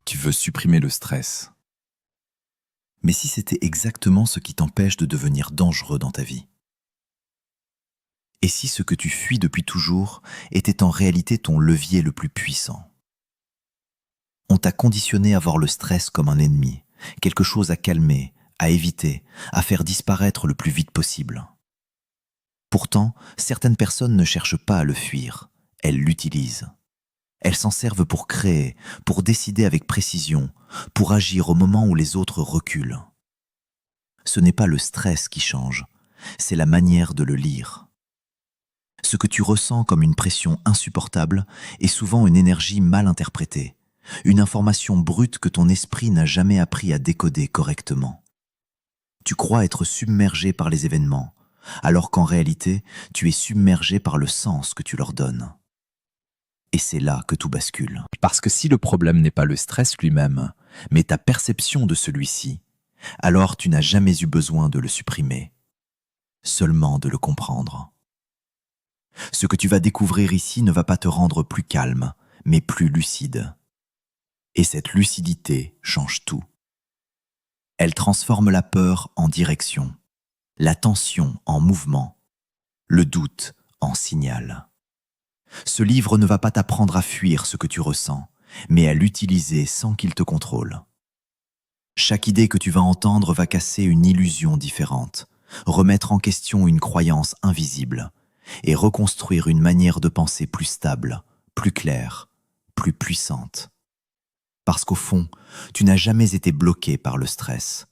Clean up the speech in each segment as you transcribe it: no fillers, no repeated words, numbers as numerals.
Tu veux supprimer le stress. Mais si c'était exactement ce qui t'empêche de devenir dangereux dans ta vie? Et si ce que tu fuis depuis toujours était en réalité ton levier le plus puissant? On t'a conditionné à voir le stress comme un ennemi, quelque chose à calmer, à éviter, à faire disparaître le plus vite possible. Pourtant, certaines personnes ne cherchent pas à le fuir, elles l'utilisent. Elles s'en servent pour créer, pour décider avec précision, pour agir au moment où les autres reculent. Ce n'est pas le stress qui change, c'est la manière de le lire. Ce que tu ressens comme une pression insupportable est souvent une énergie mal interprétée, une information brute que ton esprit n'a jamais appris à décoder correctement. Tu crois être submergé par les événements, alors qu'en réalité, tu es submergé par le sens que tu leur donnes. Et c'est là que tout bascule. Parce que si le problème n'est pas le stress lui-même, mais ta perception de celui-ci, alors tu n'as jamais eu besoin de le supprimer, seulement de le comprendre. Ce que tu vas découvrir ici ne va pas te rendre plus calme, mais plus lucide. Et cette lucidité change tout. Elle transforme la peur en direction, la tension en mouvement, le doute en signal. Ce livre ne va pas t'apprendre à fuir ce que tu ressens, mais à l'utiliser sans qu'il te contrôle. Chaque idée que tu vas entendre va casser une illusion différente, remettre en question une croyance invisible et reconstruire une manière de penser plus stable, plus claire, plus puissante. Parce qu'au fond, tu n'as jamais été bloqué par le stress,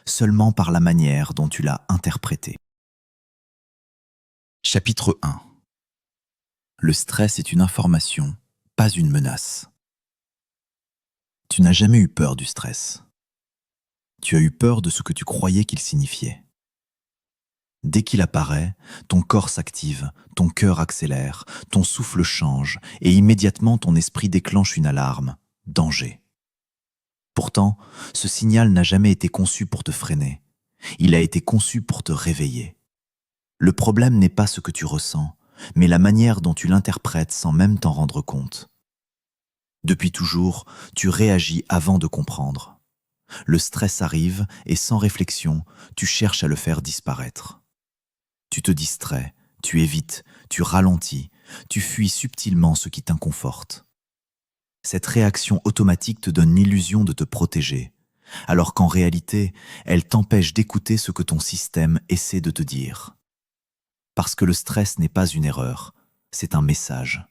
seulement par la manière dont tu l'as interprété. Chapitre 1. Le stress est une information, pas une menace. Tu n'as jamais eu peur du stress. Tu as eu peur de ce que tu croyais qu'il signifiait. Dès qu'il apparaît, ton corps s'active, ton cœur accélère, ton souffle change et immédiatement ton esprit déclenche une alarme. Danger. Pourtant, ce signal n'a jamais été conçu pour te freiner. Il a été conçu pour te réveiller. Le problème n'est pas ce que tu ressens, mais la manière dont tu l'interprètes sans même t'en rendre compte. Depuis toujours, tu réagis avant de comprendre. Le stress arrive et sans réflexion, tu cherches à le faire disparaître. Tu te distrais, tu évites, tu ralentis, tu fuis subtilement ce qui t'inconforte. Cette réaction automatique te donne l'illusion de te protéger, alors qu'en réalité, elle t'empêche d'écouter ce que ton système essaie de te dire. Parce que le stress n'est pas une erreur, c'est un message.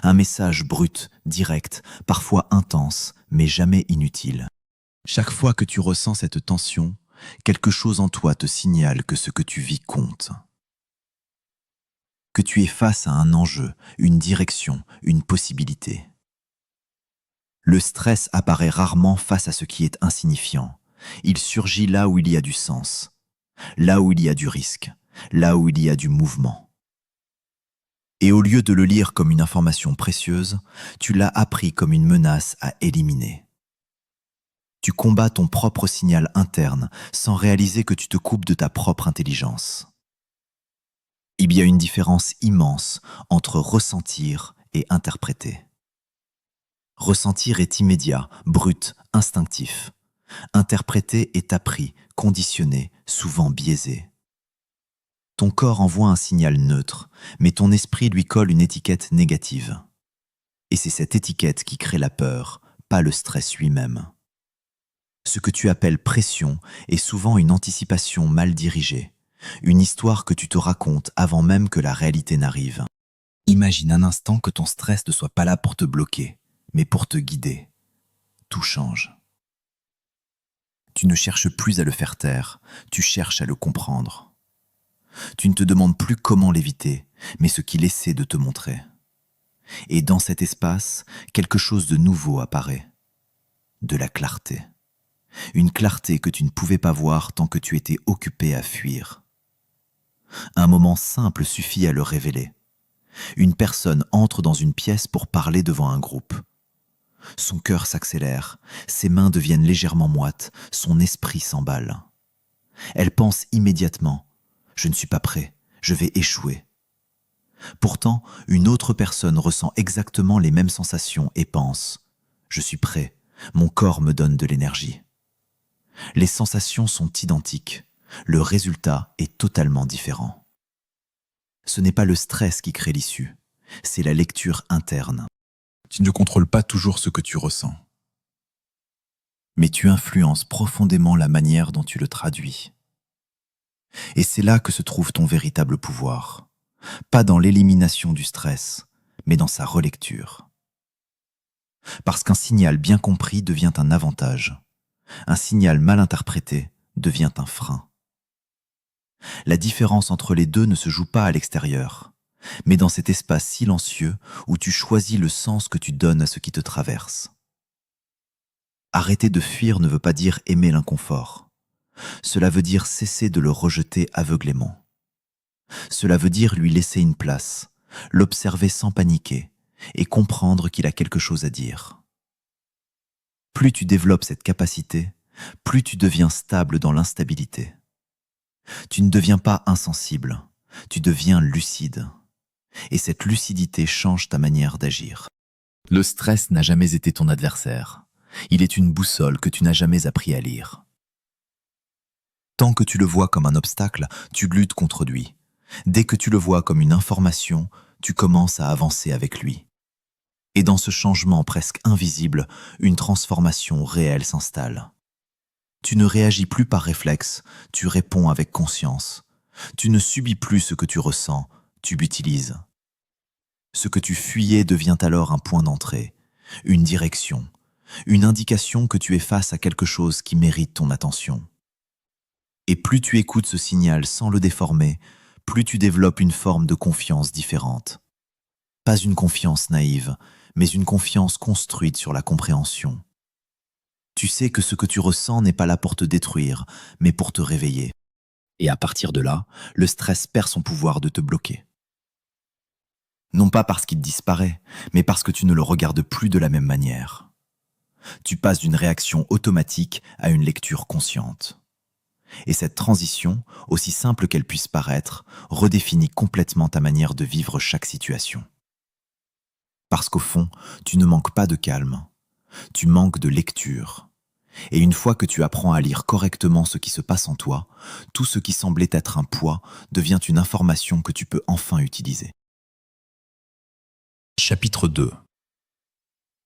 Un message brut, direct, parfois intense, mais jamais inutile. Chaque fois que tu ressens cette tension, quelque chose en toi te signale que ce que tu vis compte. Que tu es face à un enjeu, une direction, une possibilité. Le stress apparaît rarement face à ce qui est insignifiant. Il surgit là où il y a du sens, là où il y a du risque, là où il y a du mouvement. Et au lieu de le lire comme une information précieuse, tu l'as appris comme une menace à éliminer. Tu combats ton propre signal interne sans réaliser que tu te coupes de ta propre intelligence. Il y a une différence immense entre ressentir et interpréter. Ressentir est immédiat, brut, instinctif. Interpréter est appris, conditionné, souvent biaisé. Ton corps envoie un signal neutre, mais ton esprit lui colle une étiquette négative. Et c'est cette étiquette qui crée la peur, pas le stress lui-même. Ce que tu appelles pression est souvent une anticipation mal dirigée, une histoire que tu te racontes avant même que la réalité n'arrive. Imagine un instant que ton stress ne soit pas là pour te bloquer, mais pour te guider. Tout change. Tu ne cherches plus à le faire taire, tu cherches à le comprendre. Tu ne te demandes plus comment l'éviter, mais ce qu'il essaie de te montrer. Et dans cet espace, quelque chose de nouveau apparaît. De la clarté. Une clarté que tu ne pouvais pas voir tant que tu étais occupé à fuir. Un moment simple suffit à le révéler. Une personne entre dans une pièce pour parler devant un groupe. Son cœur s'accélère, ses mains deviennent légèrement moites, son esprit s'emballe. Elle pense immédiatement « Je ne suis pas prêt, je vais échouer ». Pourtant, une autre personne ressent exactement les mêmes sensations et pense « Je suis prêt, Mon corps me donne de l'énergie. Les sensations sont identiques. Le résultat est totalement différent. Ce n'est pas le stress qui crée l'issue, c'est la lecture interne. Tu ne contrôles pas toujours ce que tu ressens. Mais tu influences profondément la manière dont tu le traduis. Et c'est là que se trouve ton véritable pouvoir. Pas dans l'élimination du stress, mais dans sa relecture. Parce qu'un signal bien compris devient un avantage. Un signal mal interprété devient un frein. La différence entre les deux ne se joue pas à l'extérieur, mais dans cet espace silencieux où tu choisis le sens que tu donnes à ce qui te traverse. Arrêter de fuir ne veut pas dire aimer l'inconfort. Cela veut dire cesser de le rejeter aveuglément. Cela veut dire lui laisser une place, l'observer sans paniquer et comprendre qu'il a quelque chose à dire. Plus tu développes cette capacité, plus tu deviens stable dans l'instabilité. Tu ne deviens pas insensible, tu deviens lucide. Et cette lucidité change ta manière d'agir. Le stress n'a jamais été ton adversaire. Il est une boussole que tu n'as jamais appris à lire. Tant que tu le vois comme un obstacle, tu luttes contre lui. Dès que tu le vois comme une information, tu commences à avancer avec lui. Et dans ce changement presque invisible, une transformation réelle s'installe. Tu ne réagis plus par réflexe, tu réponds avec conscience. Tu ne subis plus ce que tu ressens, tu l'utilises. Ce que tu fuyais devient alors un point d'entrée, une direction, une indication que tu es face à quelque chose qui mérite ton attention. Et plus tu écoutes ce signal sans le déformer, plus tu développes une forme de confiance différente. Pas une confiance naïve, mais une confiance construite sur la compréhension. Tu sais que ce que tu ressens n'est pas là pour te détruire, mais pour te réveiller. Et à partir de là, le stress perd son pouvoir de te bloquer. Non pas parce qu'il disparaît, mais parce que tu ne le regardes plus de la même manière. Tu passes d'une réaction automatique à une lecture consciente. Et cette transition, aussi simple qu'elle puisse paraître, redéfinit complètement ta manière de vivre chaque situation. Parce qu'au fond, tu ne manques pas de calme, tu manques de lecture. Et une fois que tu apprends à lire correctement ce qui se passe en toi, tout ce qui semblait être un poids devient une information que tu peux enfin utiliser. Chapitre 2.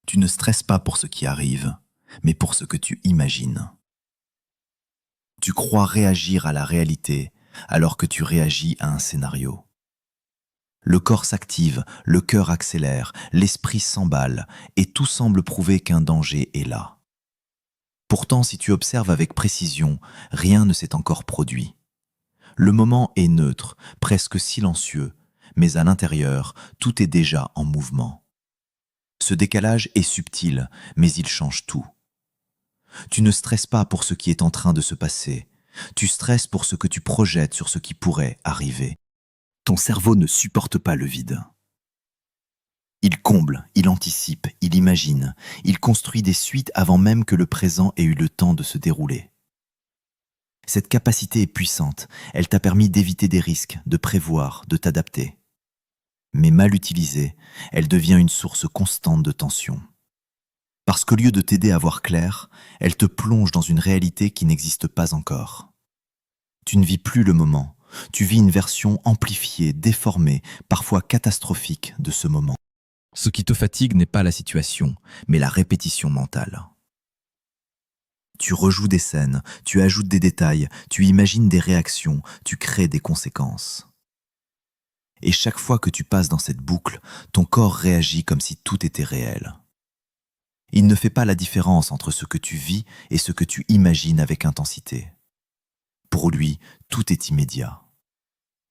Tu ne stresses pas pour ce qui arrive, mais pour ce que tu imagines. Tu crois réagir à la réalité alors que tu réagis à un scénario. Le corps s'active, le cœur accélère, l'esprit s'emballe et tout semble prouver qu'un danger est là. Pourtant, si tu observes avec précision, rien ne s'est encore produit. Le moment est neutre, presque silencieux, mais à l'intérieur, tout est déjà en mouvement. Ce décalage est subtil, mais il change tout. Tu ne stresses pas pour ce qui est en train de se passer, tu stresses pour ce que tu projettes sur ce qui pourrait arriver. Ton cerveau ne supporte pas le vide. Il comble, il anticipe, il imagine, il construit des suites avant même que le présent ait eu le temps de se dérouler. Cette capacité est puissante, elle t'a permis d'éviter des risques, de prévoir, de t'adapter. Mais mal utilisée, elle devient une source constante de tension. Parce qu'au lieu de t'aider à voir clair, elle te plonge dans une réalité qui n'existe pas encore. Tu ne vis plus le moment, tu vis une version amplifiée, déformée, parfois catastrophique de ce moment. Ce qui te fatigue n'est pas la situation, mais la répétition mentale. Tu rejoues des scènes, tu ajoutes des détails, tu imagines des réactions, tu crées des conséquences. Et chaque fois que tu passes dans cette boucle, ton corps réagit comme si tout était réel. Il ne fait pas la différence entre ce que tu vis et ce que tu imagines avec intensité. Pour lui, tout est immédiat.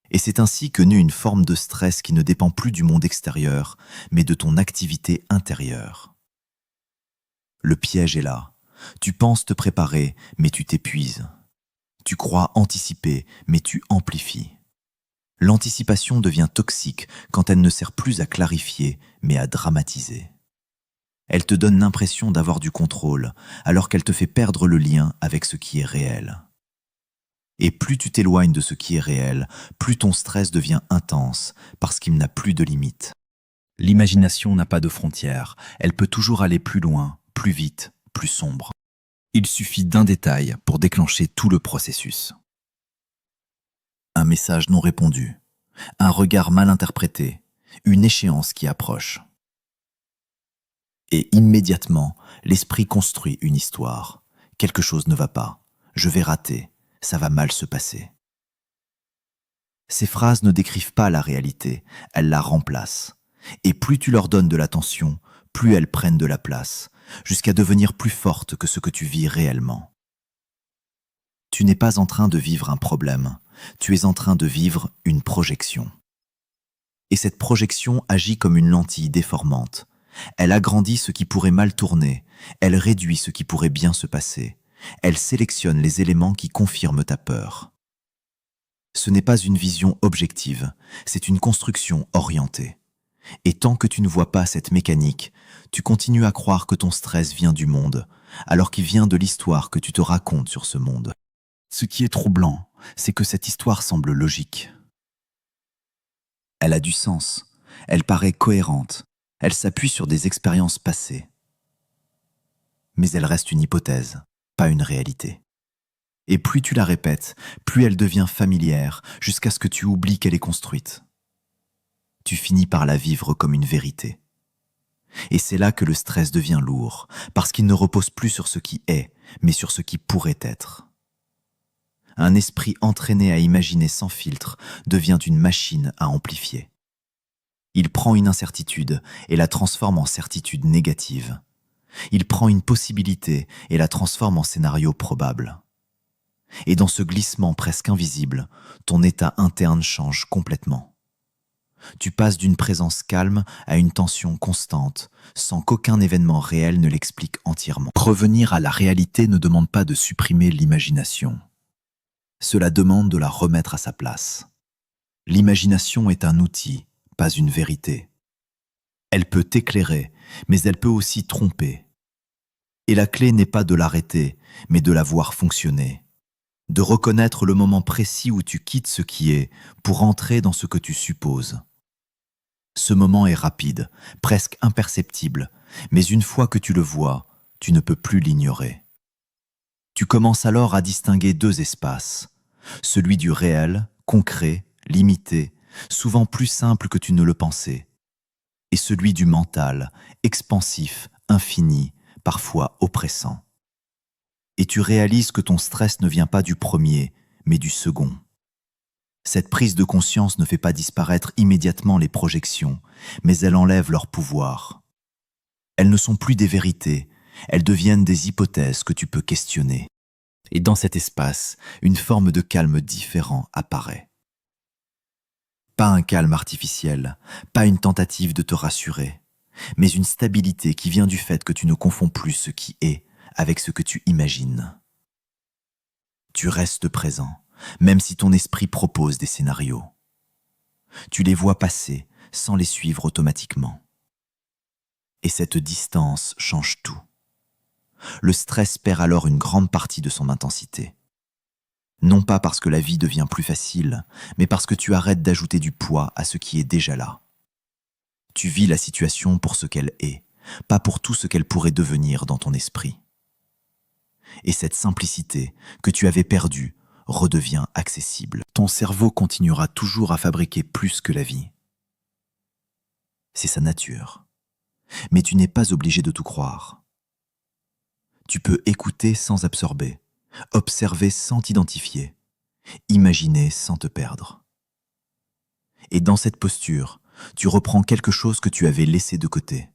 Et c'est ainsi que naît une forme de stress qui ne dépend plus du monde extérieur, mais de ton activité intérieure. Le piège est là. Tu penses te préparer, mais tu t'épuises. Tu crois anticiper, mais tu amplifies. L'anticipation devient toxique quand elle ne sert plus à clarifier, mais à dramatiser. Elle te donne l'impression d'avoir du contrôle, alors qu'elle te fait perdre le lien avec ce qui est réel. Et plus tu t'éloignes de ce qui est réel, plus ton stress devient intense, parce qu'il n'a plus de limites. L'imagination n'a pas de frontières, elle peut toujours aller plus loin, plus vite, plus sombre. Il suffit d'un détail pour déclencher tout le processus. Un message non répondu, un regard mal interprété, une échéance qui approche. Et immédiatement, l'esprit construit une histoire. Quelque chose ne va pas, je vais rater, ça va mal se passer. Ces phrases ne décrivent pas la réalité, elles la remplacent. Et plus tu leur donnes de l'attention, plus elles prennent de la place, jusqu'à devenir plus fortes que ce que tu vis réellement. Tu n'es pas en train de vivre un problème, tu es en train de vivre une projection. Et cette projection agit comme une lentille déformante. Elle agrandit ce qui pourrait mal tourner, elle réduit ce qui pourrait bien se passer, elle sélectionne les éléments qui confirment ta peur. Ce n'est pas une vision objective, c'est une construction orientée. Et tant que tu ne vois pas cette mécanique, tu continues à croire que ton stress vient du monde, alors qu'il vient de l'histoire que tu te racontes sur ce monde. Ce qui est troublant, c'est que cette histoire semble logique. Elle a du sens, elle paraît cohérente, elle s'appuie sur des expériences passées. Mais elle reste une hypothèse, pas une réalité. Et plus tu la répètes, plus elle devient familière, jusqu'à ce que tu oublies qu'elle est construite. Tu finis par la vivre comme une vérité. Et c'est là que le stress devient lourd, parce qu'il ne repose plus sur ce qui est, mais sur ce qui pourrait être. Un esprit entraîné à imaginer sans filtre devient une machine à amplifier. Il prend une incertitude et la transforme en certitude négative. Il prend une possibilité et la transforme en scénario probable. Et dans ce glissement presque invisible, ton état interne change complètement. Tu passes d'une présence calme à une tension constante, sans qu'aucun événement réel ne l'explique entièrement. Revenir à la réalité ne demande pas de supprimer l'imagination. Cela demande de la remettre à sa place. L'imagination est un outil, pas une vérité. Elle peut t'éclairer, mais elle peut aussi tromper. Et la clé n'est pas de l'arrêter, mais de la voir fonctionner. De reconnaître le moment précis où tu quittes ce qui est pour entrer dans ce que tu supposes. Ce moment est rapide, presque imperceptible, mais une fois que tu le vois, tu ne peux plus l'ignorer. Tu commences alors à distinguer deux espaces, celui du réel, concret, limité, souvent plus simple que tu ne le pensais, et celui du mental, expansif, infini, parfois oppressant. Et tu réalises que ton stress ne vient pas du premier, mais du second. Cette prise de conscience ne fait pas disparaître immédiatement les projections, mais elle enlève leur pouvoir. Elles ne sont plus des vérités, elles deviennent des hypothèses que tu peux questionner. Et dans cet espace, une forme de calme différent apparaît. Pas un calme artificiel, pas une tentative de te rassurer, mais une stabilité qui vient du fait que tu ne confonds plus ce qui est avec ce que tu imagines. Tu restes présent, même si ton esprit propose des scénarios. Tu les vois passer sans les suivre automatiquement. Et cette distance change tout. Le stress perd alors une grande partie de son intensité. Non pas parce que la vie devient plus facile, mais parce que tu arrêtes d'ajouter du poids à ce qui est déjà là. Tu vis la situation pour ce qu'elle est, pas pour tout ce qu'elle pourrait devenir dans ton esprit. Et cette simplicité que tu avais perdue redevient accessible. Ton cerveau continuera toujours à fabriquer plus que la vie. C'est sa nature. Mais tu n'es pas obligé de tout croire. Tu peux écouter sans absorber, observer sans t'identifier, imaginer sans te perdre. Et dans cette posture, tu reprends quelque chose que tu avais laissé de côté.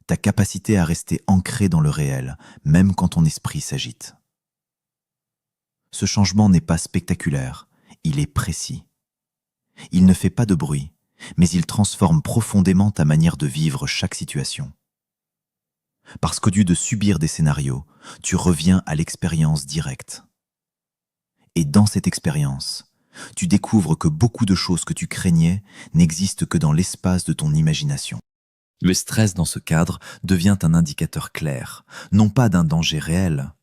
Ta capacité à rester ancré dans le réel, même quand ton esprit s'agite. Ce changement n'est pas spectaculaire, il est précis. Il ne fait pas de bruit, mais il transforme profondément ta manière de vivre chaque situation. Parce qu'au lieu de subir des scénarios, tu reviens à l'expérience directe. Et dans cette expérience, tu découvres que beaucoup de choses que tu craignais n'existent que dans l'espace de ton imagination. Le stress dans ce cadre devient un indicateur clair, non pas d'un danger réel,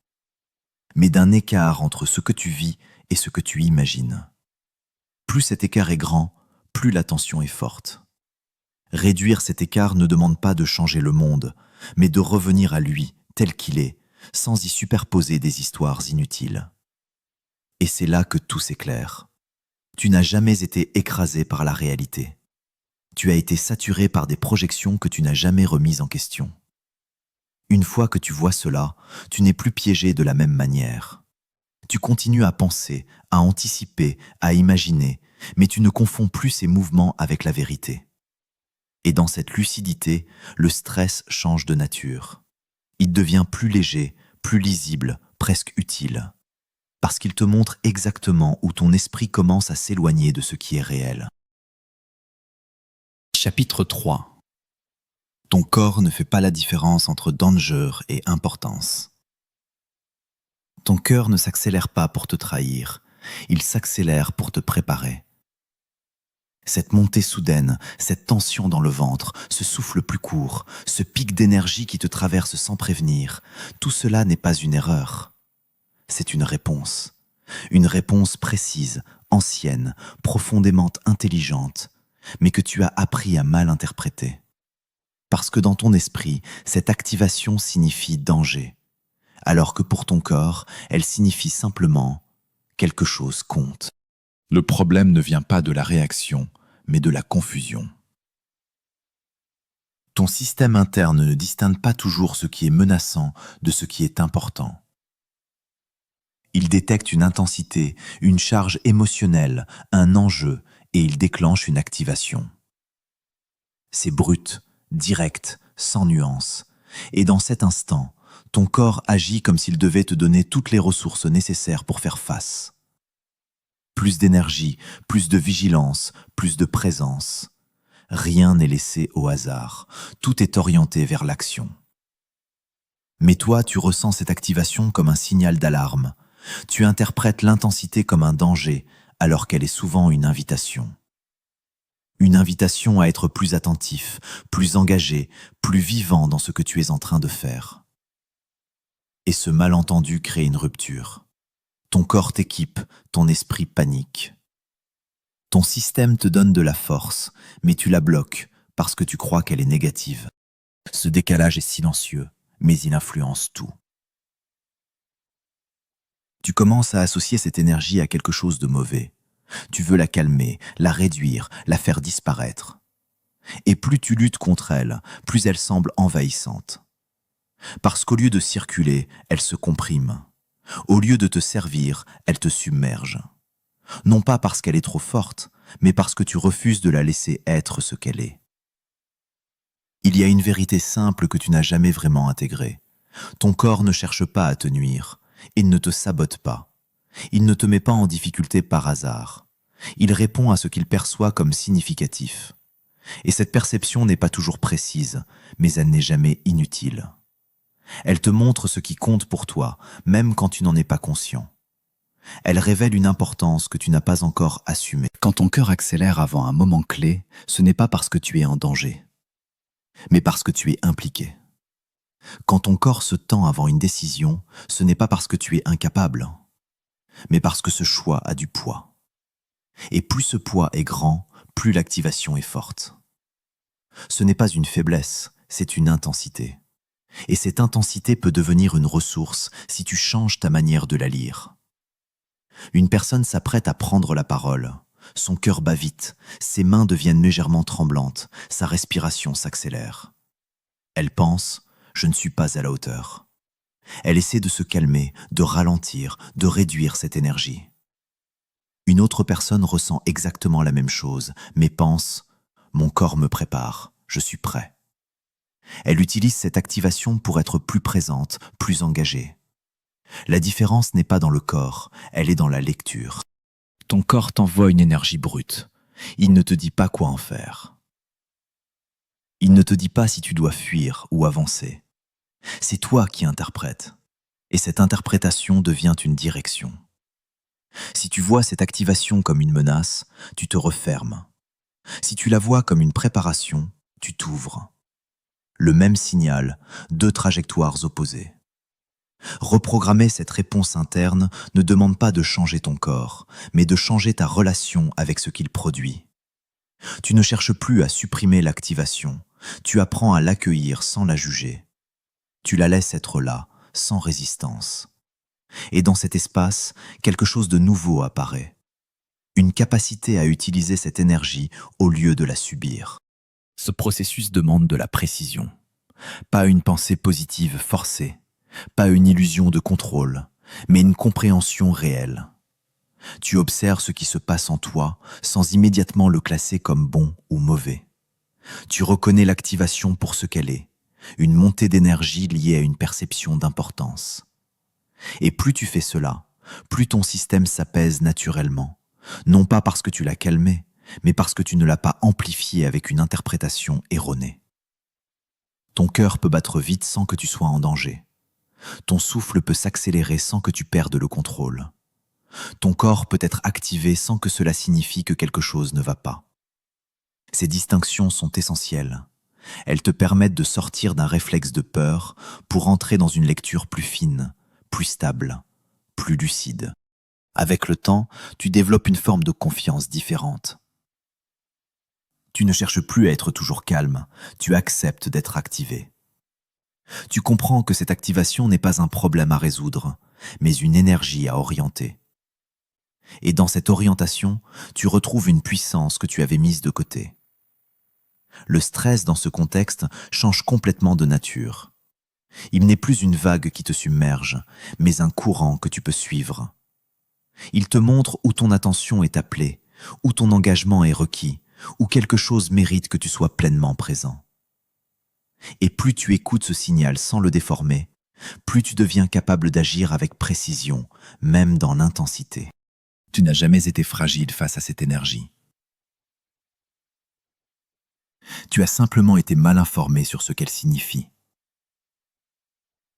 mais d'un écart entre ce que tu vis et ce que tu imagines. Plus cet écart est grand, plus la tension est forte. Réduire cet écart ne demande pas de changer le monde, mais de revenir à lui tel qu'il est, sans y superposer des histoires inutiles. Et c'est là que tout s'éclaire. Tu n'as jamais été écrasé par la réalité. Tu as été saturé par des projections que tu n'as jamais remises en question. Une fois que tu vois cela, tu n'es plus piégé de la même manière. Tu continues à penser, à anticiper, à imaginer, mais tu ne confonds plus ces mouvements avec la vérité. Et dans cette lucidité, le stress change de nature. Il devient plus léger, plus lisible, presque utile. Parce qu'il te montre exactement où ton esprit commence à s'éloigner de ce qui est réel. Chapitre 3. Ton corps ne fait pas la différence entre danger et importance. Ton cœur ne s'accélère pas pour te trahir, il s'accélère pour te préparer. Cette montée soudaine, cette tension dans le ventre, ce souffle plus court, ce pic d'énergie qui te traverse sans prévenir, tout cela n'est pas une erreur. C'est une réponse précise, ancienne, profondément intelligente, mais que tu as appris à mal interpréter. Parce que dans ton esprit, cette activation signifie danger, alors que pour ton corps, elle signifie simplement quelque chose compte. Le problème ne vient pas de la réaction, mais de la confusion. Ton système interne ne distingue pas toujours ce qui est menaçant de ce qui est important. Il détecte une intensité, une charge émotionnelle, un enjeu, et il déclenche une activation. C'est brut, direct, sans nuance. Et dans cet instant, ton corps agit comme s'il devait te donner toutes les ressources nécessaires pour faire face. Plus d'énergie, plus de vigilance, plus de présence. Rien n'est laissé au hasard. Tout est orienté vers l'action. Mais toi, tu ressens cette activation comme un signal d'alarme. Tu interprètes l'intensité comme un danger, alors qu'elle est souvent une invitation. Une invitation à être plus attentif, plus engagé, plus vivant dans ce que tu es en train de faire. Et ce malentendu crée une rupture. Ton corps t'équipe, ton esprit panique. Ton système te donne de la force, mais tu la bloques parce que tu crois qu'elle est négative. Ce décalage est silencieux, mais il influence tout. Tu commences à associer cette énergie à quelque chose de mauvais. Tu veux la calmer, la réduire, la faire disparaître. Et plus tu luttes contre elle, plus elle semble envahissante. Parce qu'au lieu de circuler, elle se comprime. Au lieu de te servir, elle te submerge. Non pas parce qu'elle est trop forte, mais parce que tu refuses de la laisser être ce qu'elle est. Il y a une vérité simple que tu n'as jamais vraiment intégrée. Ton corps ne cherche pas à te nuire. Il ne te sabote pas. Il ne te met pas en difficulté par hasard. Il répond à ce qu'il perçoit comme significatif. Et cette perception n'est pas toujours précise, mais elle n'est jamais inutile. Elle te montre ce qui compte pour toi, même quand tu n'en es pas conscient. Elle révèle une importance que tu n'as pas encore assumée. Quand ton cœur accélère avant un moment clé, ce n'est pas parce que tu es en danger, mais parce que tu es impliqué. Quand ton corps se tend avant une décision, ce n'est pas parce que tu es incapable, mais parce que ce choix a du poids. Et plus ce poids est grand, plus l'activation est forte. Ce n'est pas une faiblesse, c'est une intensité. Et cette intensité peut devenir une ressource si tu changes ta manière de la lire. Une personne s'apprête à prendre la parole. Son cœur bat vite, ses mains deviennent légèrement tremblantes, sa respiration s'accélère. Elle pense « je ne suis pas à la hauteur ». Elle essaie de se calmer, de ralentir, de réduire cette énergie. Une autre personne ressent exactement la même chose, mais pense « mon corps me prépare, je suis prêt ». Elle utilise cette activation pour être plus présente, plus engagée. La différence n'est pas dans le corps, elle est dans la lecture. Ton corps t'envoie une énergie brute. Il ne te dit pas quoi en faire. Il ne te dit pas si tu dois fuir ou avancer. C'est toi qui interprètes. Et cette interprétation devient une direction. Si tu vois cette activation comme une menace, tu te refermes. Si tu la vois comme une préparation, tu t'ouvres. Le même signal, deux trajectoires opposées. Reprogrammer cette réponse interne ne demande pas de changer ton corps, mais de changer ta relation avec ce qu'il produit. Tu ne cherches plus à supprimer l'activation, tu apprends à l'accueillir sans la juger. Tu la laisses être là, sans résistance. Et dans cet espace, quelque chose de nouveau apparaît. Une capacité à utiliser cette énergie au lieu de la subir. Ce processus demande de la précision. Pas une pensée positive forcée, pas une illusion de contrôle, mais une compréhension réelle. Tu observes ce qui se passe en toi sans immédiatement le classer comme bon ou mauvais. Tu reconnais l'activation pour ce qu'elle est, une montée d'énergie liée à une perception d'importance. Et plus tu fais cela, plus ton système s'apaise naturellement, non pas parce que tu l'as calmé, mais parce que tu ne l'as pas amplifié avec une interprétation erronée. Ton cœur peut battre vite sans que tu sois en danger. Ton souffle peut s'accélérer sans que tu perdes le contrôle. Ton corps peut être activé sans que cela signifie que quelque chose ne va pas. Ces distinctions sont essentielles. Elles te permettent de sortir d'un réflexe de peur pour entrer dans une lecture plus fine, plus stable, plus lucide. Avec le temps, tu développes une forme de confiance différente. Tu ne cherches plus à être toujours calme, tu acceptes d'être activé. Tu comprends que cette activation n'est pas un problème à résoudre, mais une énergie à orienter. Et dans cette orientation, tu retrouves une puissance que tu avais mise de côté. Le stress dans ce contexte change complètement de nature. Il n'est plus une vague qui te submerge, mais un courant que tu peux suivre. Il te montre où ton attention est appelée, où ton engagement est requis, où quelque chose mérite que tu sois pleinement présent. Et plus tu écoutes ce signal sans le déformer, plus tu deviens capable d'agir avec précision, même dans l'intensité. Tu n'as jamais été fragile face à cette énergie. Tu as simplement été mal informé sur ce qu'elle signifie.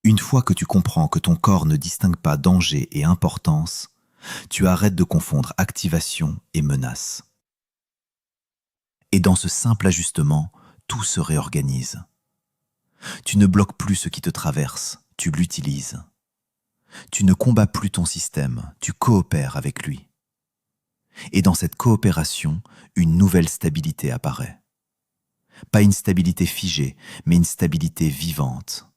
Une fois que tu comprends que ton corps ne distingue pas danger et importance, tu arrêtes de confondre activation et menace. Et dans ce simple ajustement, tout se réorganise. Tu ne bloques plus ce qui te traverse, tu l'utilises. Tu ne combats plus ton système, tu coopères avec lui. Et dans cette coopération, une nouvelle stabilité apparaît. Pas une stabilité figée, mais une stabilité vivante.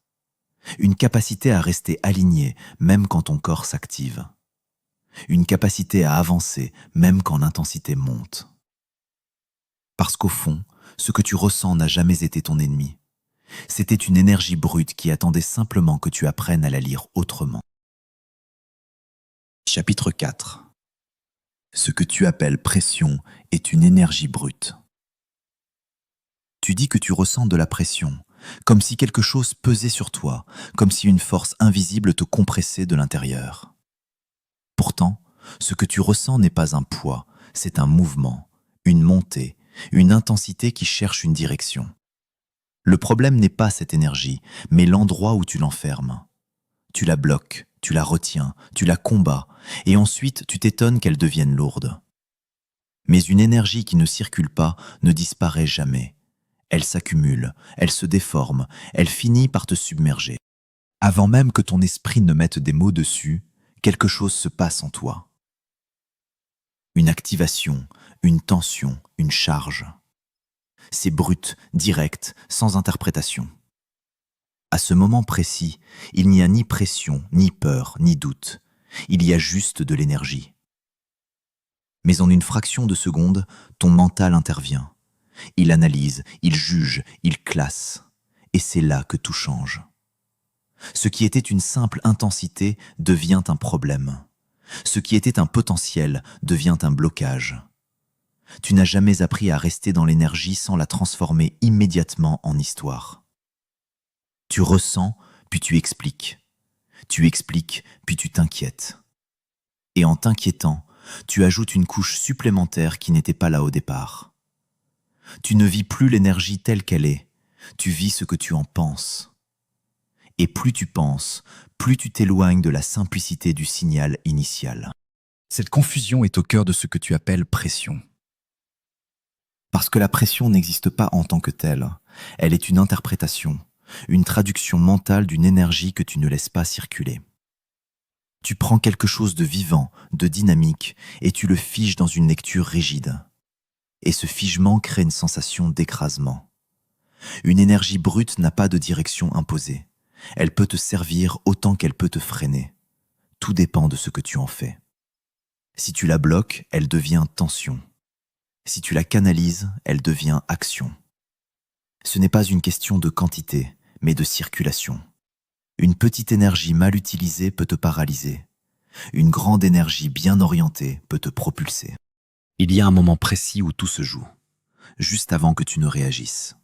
Une capacité à rester aligné même quand ton corps s'active. Une capacité à avancer même quand l'intensité monte. Parce qu'au fond, ce que tu ressens n'a jamais été ton ennemi. C'était une énergie brute qui attendait simplement que tu apprennes à la lire autrement. Chapitre 4. Ce que tu appelles pression est une énergie brute. Tu dis que tu ressens de la pression, comme si quelque chose pesait sur toi, comme si une force invisible te compressait de l'intérieur. Pourtant, ce que tu ressens n'est pas un poids, c'est un mouvement, une montée, une intensité qui cherche une direction. Le problème n'est pas cette énergie, mais l'endroit où tu l'enfermes. Tu la bloques, tu la retiens, tu la combats, et ensuite tu t'étonnes qu'elle devienne lourde. Mais une énergie qui ne circule pas ne disparaît jamais. Elle s'accumule, elle se déforme, elle finit par te submerger. Avant même que ton esprit ne mette des mots dessus, quelque chose se passe en toi. Une activation, une tension, une charge. C'est brut, direct, sans interprétation. À ce moment précis, il n'y a ni pression, ni peur, ni doute. Il y a juste de l'énergie. Mais en une fraction de seconde, ton mental intervient. Il analyse, il juge, il classe. Et c'est là que tout change. Ce qui était une simple intensité devient un problème. Ce qui était un potentiel devient un blocage. Tu n'as jamais appris à rester dans l'énergie sans la transformer immédiatement en histoire. Tu ressens, puis tu expliques. Tu expliques, puis tu t'inquiètes. Et en t'inquiétant, tu ajoutes une couche supplémentaire qui n'était pas là au départ. Tu ne vis plus l'énergie telle qu'elle est, tu vis ce que tu en penses. Et plus tu penses, plus tu t'éloignes de la simplicité du signal initial. Cette confusion est au cœur de ce que tu appelles pression. Parce que la pression n'existe pas en tant que telle, elle est une interprétation, une traduction mentale d'une énergie que tu ne laisses pas circuler. Tu prends quelque chose de vivant, de dynamique, et tu le figes dans une lecture rigide. Et ce figement crée une sensation d'écrasement. Une énergie brute n'a pas de direction imposée. Elle peut te servir autant qu'elle peut te freiner. Tout dépend de ce que tu en fais. Si tu la bloques, elle devient tension. Si tu la canalises, elle devient action. Ce n'est pas une question de quantité, mais de circulation. Une petite énergie mal utilisée peut te paralyser. Une grande énergie bien orientée peut te propulser. Il y a un moment précis où tout se joue, juste avant que tu ne réagisses.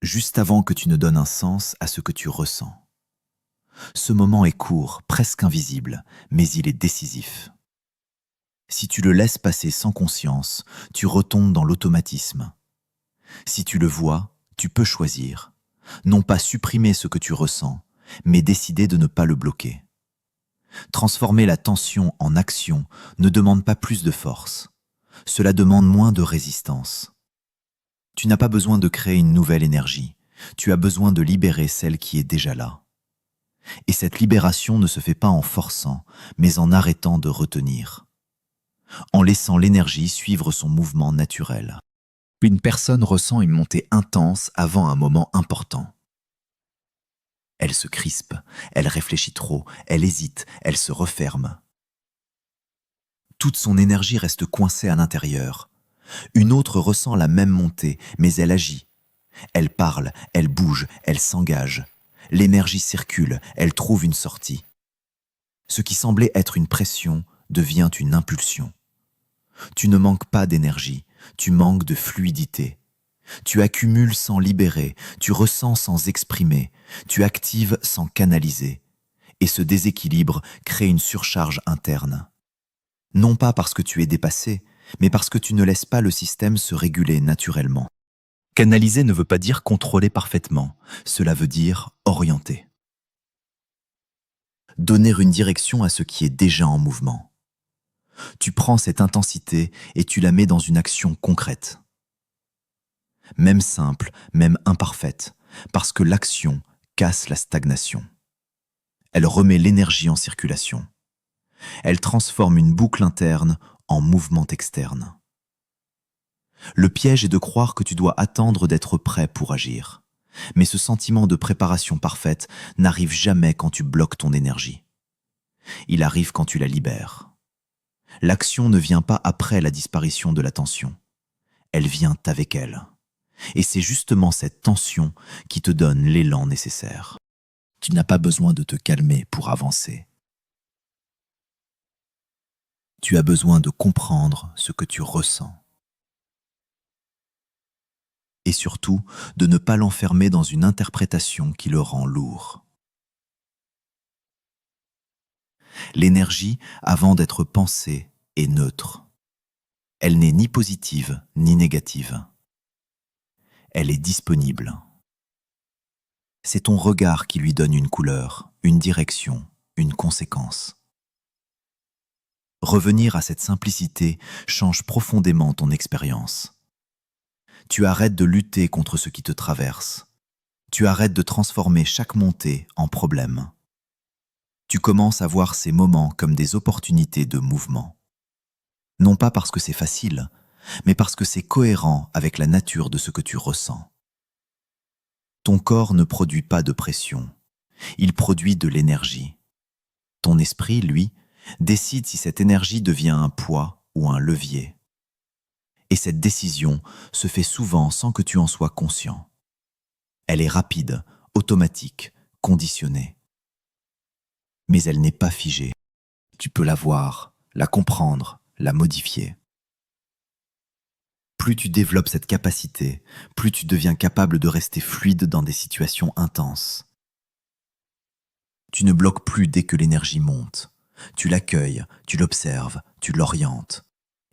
Juste avant que tu ne donnes un sens à ce que tu ressens. Ce moment est court, presque invisible, mais il est décisif. Si tu le laisses passer sans conscience, tu retombes dans l'automatisme. Si tu le vois, tu peux choisir. Non pas supprimer ce que tu ressens, mais décider de ne pas le bloquer. Transformer la tension en action ne demande pas plus de force. Cela demande moins de résistance. Tu n'as pas besoin de créer une nouvelle énergie. Tu as besoin de libérer celle qui est déjà là. Et cette libération ne se fait pas en forçant, mais en arrêtant de retenir. En laissant l'énergie suivre son mouvement naturel. Une personne ressent une montée intense avant un moment important. Elle se crispe, elle réfléchit trop, elle hésite, elle se referme. Toute son énergie reste coincée à l'intérieur. Une autre ressent la même montée, mais elle agit. Elle parle, elle bouge, elle s'engage. L'énergie circule, elle trouve une sortie. Ce qui semblait être une pression devient une impulsion. Tu ne manques pas d'énergie, tu manques de fluidité. Tu accumules sans libérer, tu ressens sans exprimer, tu actives sans canaliser. Et ce déséquilibre crée une surcharge interne. Non pas parce que tu es dépassé, mais parce que tu ne laisses pas le système se réguler naturellement. Canaliser ne veut pas dire contrôler parfaitement, cela veut dire orienter. Donner une direction à ce qui est déjà en mouvement. Tu prends cette intensité et tu la mets dans une action concrète. Même simple, même imparfaite, parce que l'action casse la stagnation. Elle remet l'énergie en circulation. Elle transforme une boucle interne en mouvement externe. Le piège est de croire que tu dois attendre d'être prêt pour agir. Mais ce sentiment de préparation parfaite n'arrive jamais quand tu bloques ton énergie. Il arrive quand tu la libères. L'action ne vient pas après la disparition de la tension. Elle vient avec elle. Et c'est justement cette tension qui te donne l'élan nécessaire. Tu n'as pas besoin de te calmer pour avancer. Tu as besoin de comprendre ce que tu ressens. Et surtout, de ne pas l'enfermer dans une interprétation qui le rend lourd. L'énergie, avant d'être pensée, est neutre. Elle n'est ni positive ni négative. Elle est disponible. C'est ton regard qui lui donne une couleur, une direction, une conséquence. Revenir à cette simplicité change profondément ton expérience. Tu arrêtes de lutter contre ce qui te traverse. Tu arrêtes de transformer chaque montée en problème. Tu commences à voir ces moments comme des opportunités de mouvement. Non pas parce que c'est facile, mais parce que c'est cohérent avec la nature de ce que tu ressens. Ton corps ne produit pas de pression, il produit de l'énergie. Ton esprit, lui, décide si cette énergie devient un poids ou un levier. Et cette décision se fait souvent sans que tu en sois conscient. Elle est rapide, automatique, conditionnée. Mais elle n'est pas figée. Tu peux la voir, la comprendre, la modifier. Plus tu développes cette capacité, plus tu deviens capable de rester fluide dans des situations intenses. Tu ne bloques plus dès que l'énergie monte. Tu l'accueilles, tu l'observes, tu l'orientes.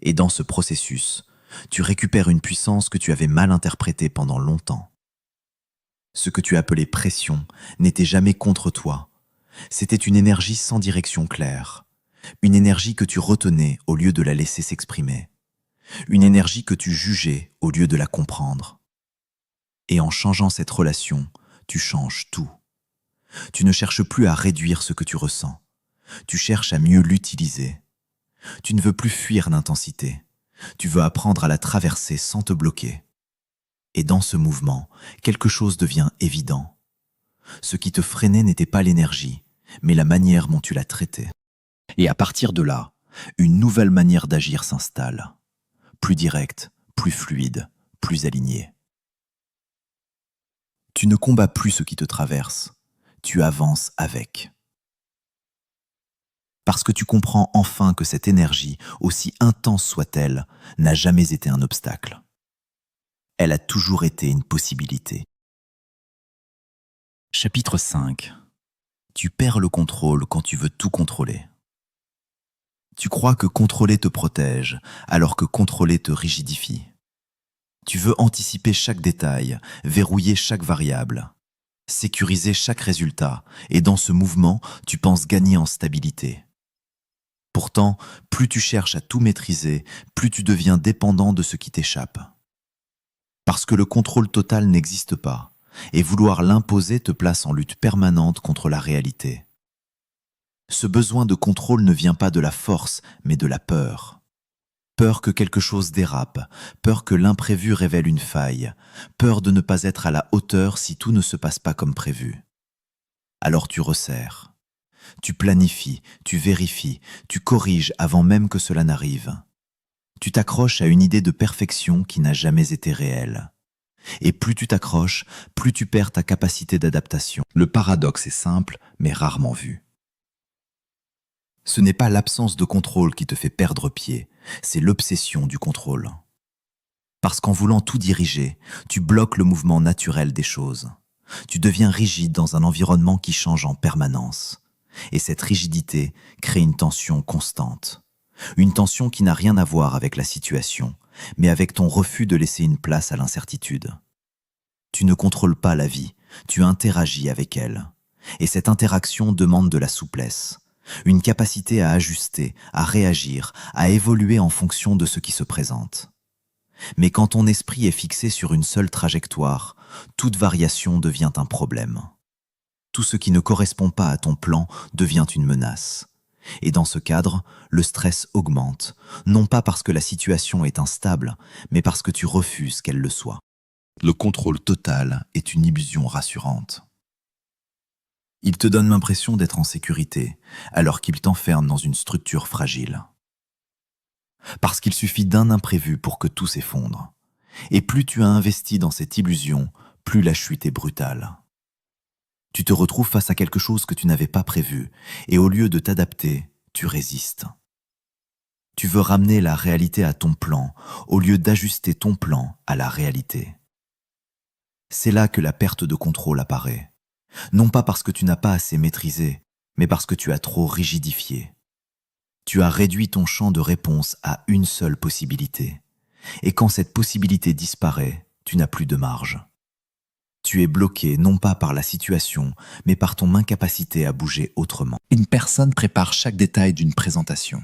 Et dans ce processus, tu récupères une puissance que tu avais mal interprétée pendant longtemps. Ce que tu appelais pression n'était jamais contre toi. C'était une énergie sans direction claire. Une énergie que tu retenais au lieu de la laisser s'exprimer. Une énergie que tu jugeais au lieu de la comprendre. Et en changeant cette relation, tu changes tout. Tu ne cherches plus à réduire ce que tu ressens. Tu cherches à mieux l'utiliser. Tu ne veux plus fuir l'intensité. Tu veux apprendre à la traverser sans te bloquer. Et dans ce mouvement, quelque chose devient évident. Ce qui te freinait n'était pas l'énergie, mais la manière dont tu la traitais. Et à partir de là, une nouvelle manière d'agir s'installe. Plus directe, plus fluide, plus alignée. Tu ne combats plus ce qui te traverse, tu avances avec. Parce que tu comprends enfin que cette énergie, aussi intense soit-elle, n'a jamais été un obstacle. Elle a toujours été une possibilité. Chapitre 5. Tu perds le contrôle quand tu veux tout contrôler. Tu crois que contrôler te protège, alors que contrôler te rigidifie. Tu veux anticiper chaque détail, verrouiller chaque variable, sécuriser chaque résultat, et dans ce mouvement, tu penses gagner en stabilité. Pourtant, plus tu cherches à tout maîtriser, plus tu deviens dépendant de ce qui t'échappe. Parce que le contrôle total n'existe pas, et vouloir l'imposer te place en lutte permanente contre la réalité. Ce besoin de contrôle ne vient pas de la force, mais de la peur. Peur que quelque chose dérape, peur que l'imprévu révèle une faille, peur de ne pas être à la hauteur si tout ne se passe pas comme prévu. Alors tu resserres. Tu planifies, tu vérifies, tu corriges avant même que cela n'arrive. Tu t'accroches à une idée de perfection qui n'a jamais été réelle. Et plus tu t'accroches, plus tu perds ta capacité d'adaptation. Le paradoxe est simple, mais rarement vu. Ce n'est pas l'absence de contrôle qui te fait perdre pied, c'est l'obsession du contrôle. Parce qu'en voulant tout diriger, tu bloques le mouvement naturel des choses. Tu deviens rigide dans un environnement qui change en permanence. Et cette rigidité crée une tension constante. Une tension qui n'a rien à voir avec la situation, mais avec ton refus de laisser une place à l'incertitude. Tu ne contrôles pas la vie, tu interagis avec elle. Et cette interaction demande de la souplesse, une capacité à ajuster, à réagir, à évoluer en fonction de ce qui se présente. Mais quand ton esprit est fixé sur une seule trajectoire, toute variation devient un problème. Tout ce qui ne correspond pas à ton plan devient une menace. Et dans ce cadre, le stress augmente, non pas parce que la situation est instable, mais parce que tu refuses qu'elle le soit. Le contrôle total est une illusion rassurante. Il te donne l'impression d'être en sécurité, alors qu'il t'enferme dans une structure fragile. Parce qu'il suffit d'un imprévu pour que tout s'effondre. Et plus tu as investi dans cette illusion, plus la chute est brutale. Tu te retrouves face à quelque chose que tu n'avais pas prévu, et au lieu de t'adapter, tu résistes. Tu veux ramener la réalité à ton plan, au lieu d'ajuster ton plan à la réalité. C'est là que la perte de contrôle apparaît. Non pas parce que tu n'as pas assez maîtrisé, mais parce que tu as trop rigidifié. Tu as réduit ton champ de réponse à une seule possibilité. Et quand cette possibilité disparaît, tu n'as plus de marge. Tu es bloqué non pas par la situation, mais par ton incapacité à bouger autrement. Une personne prépare chaque détail d'une présentation.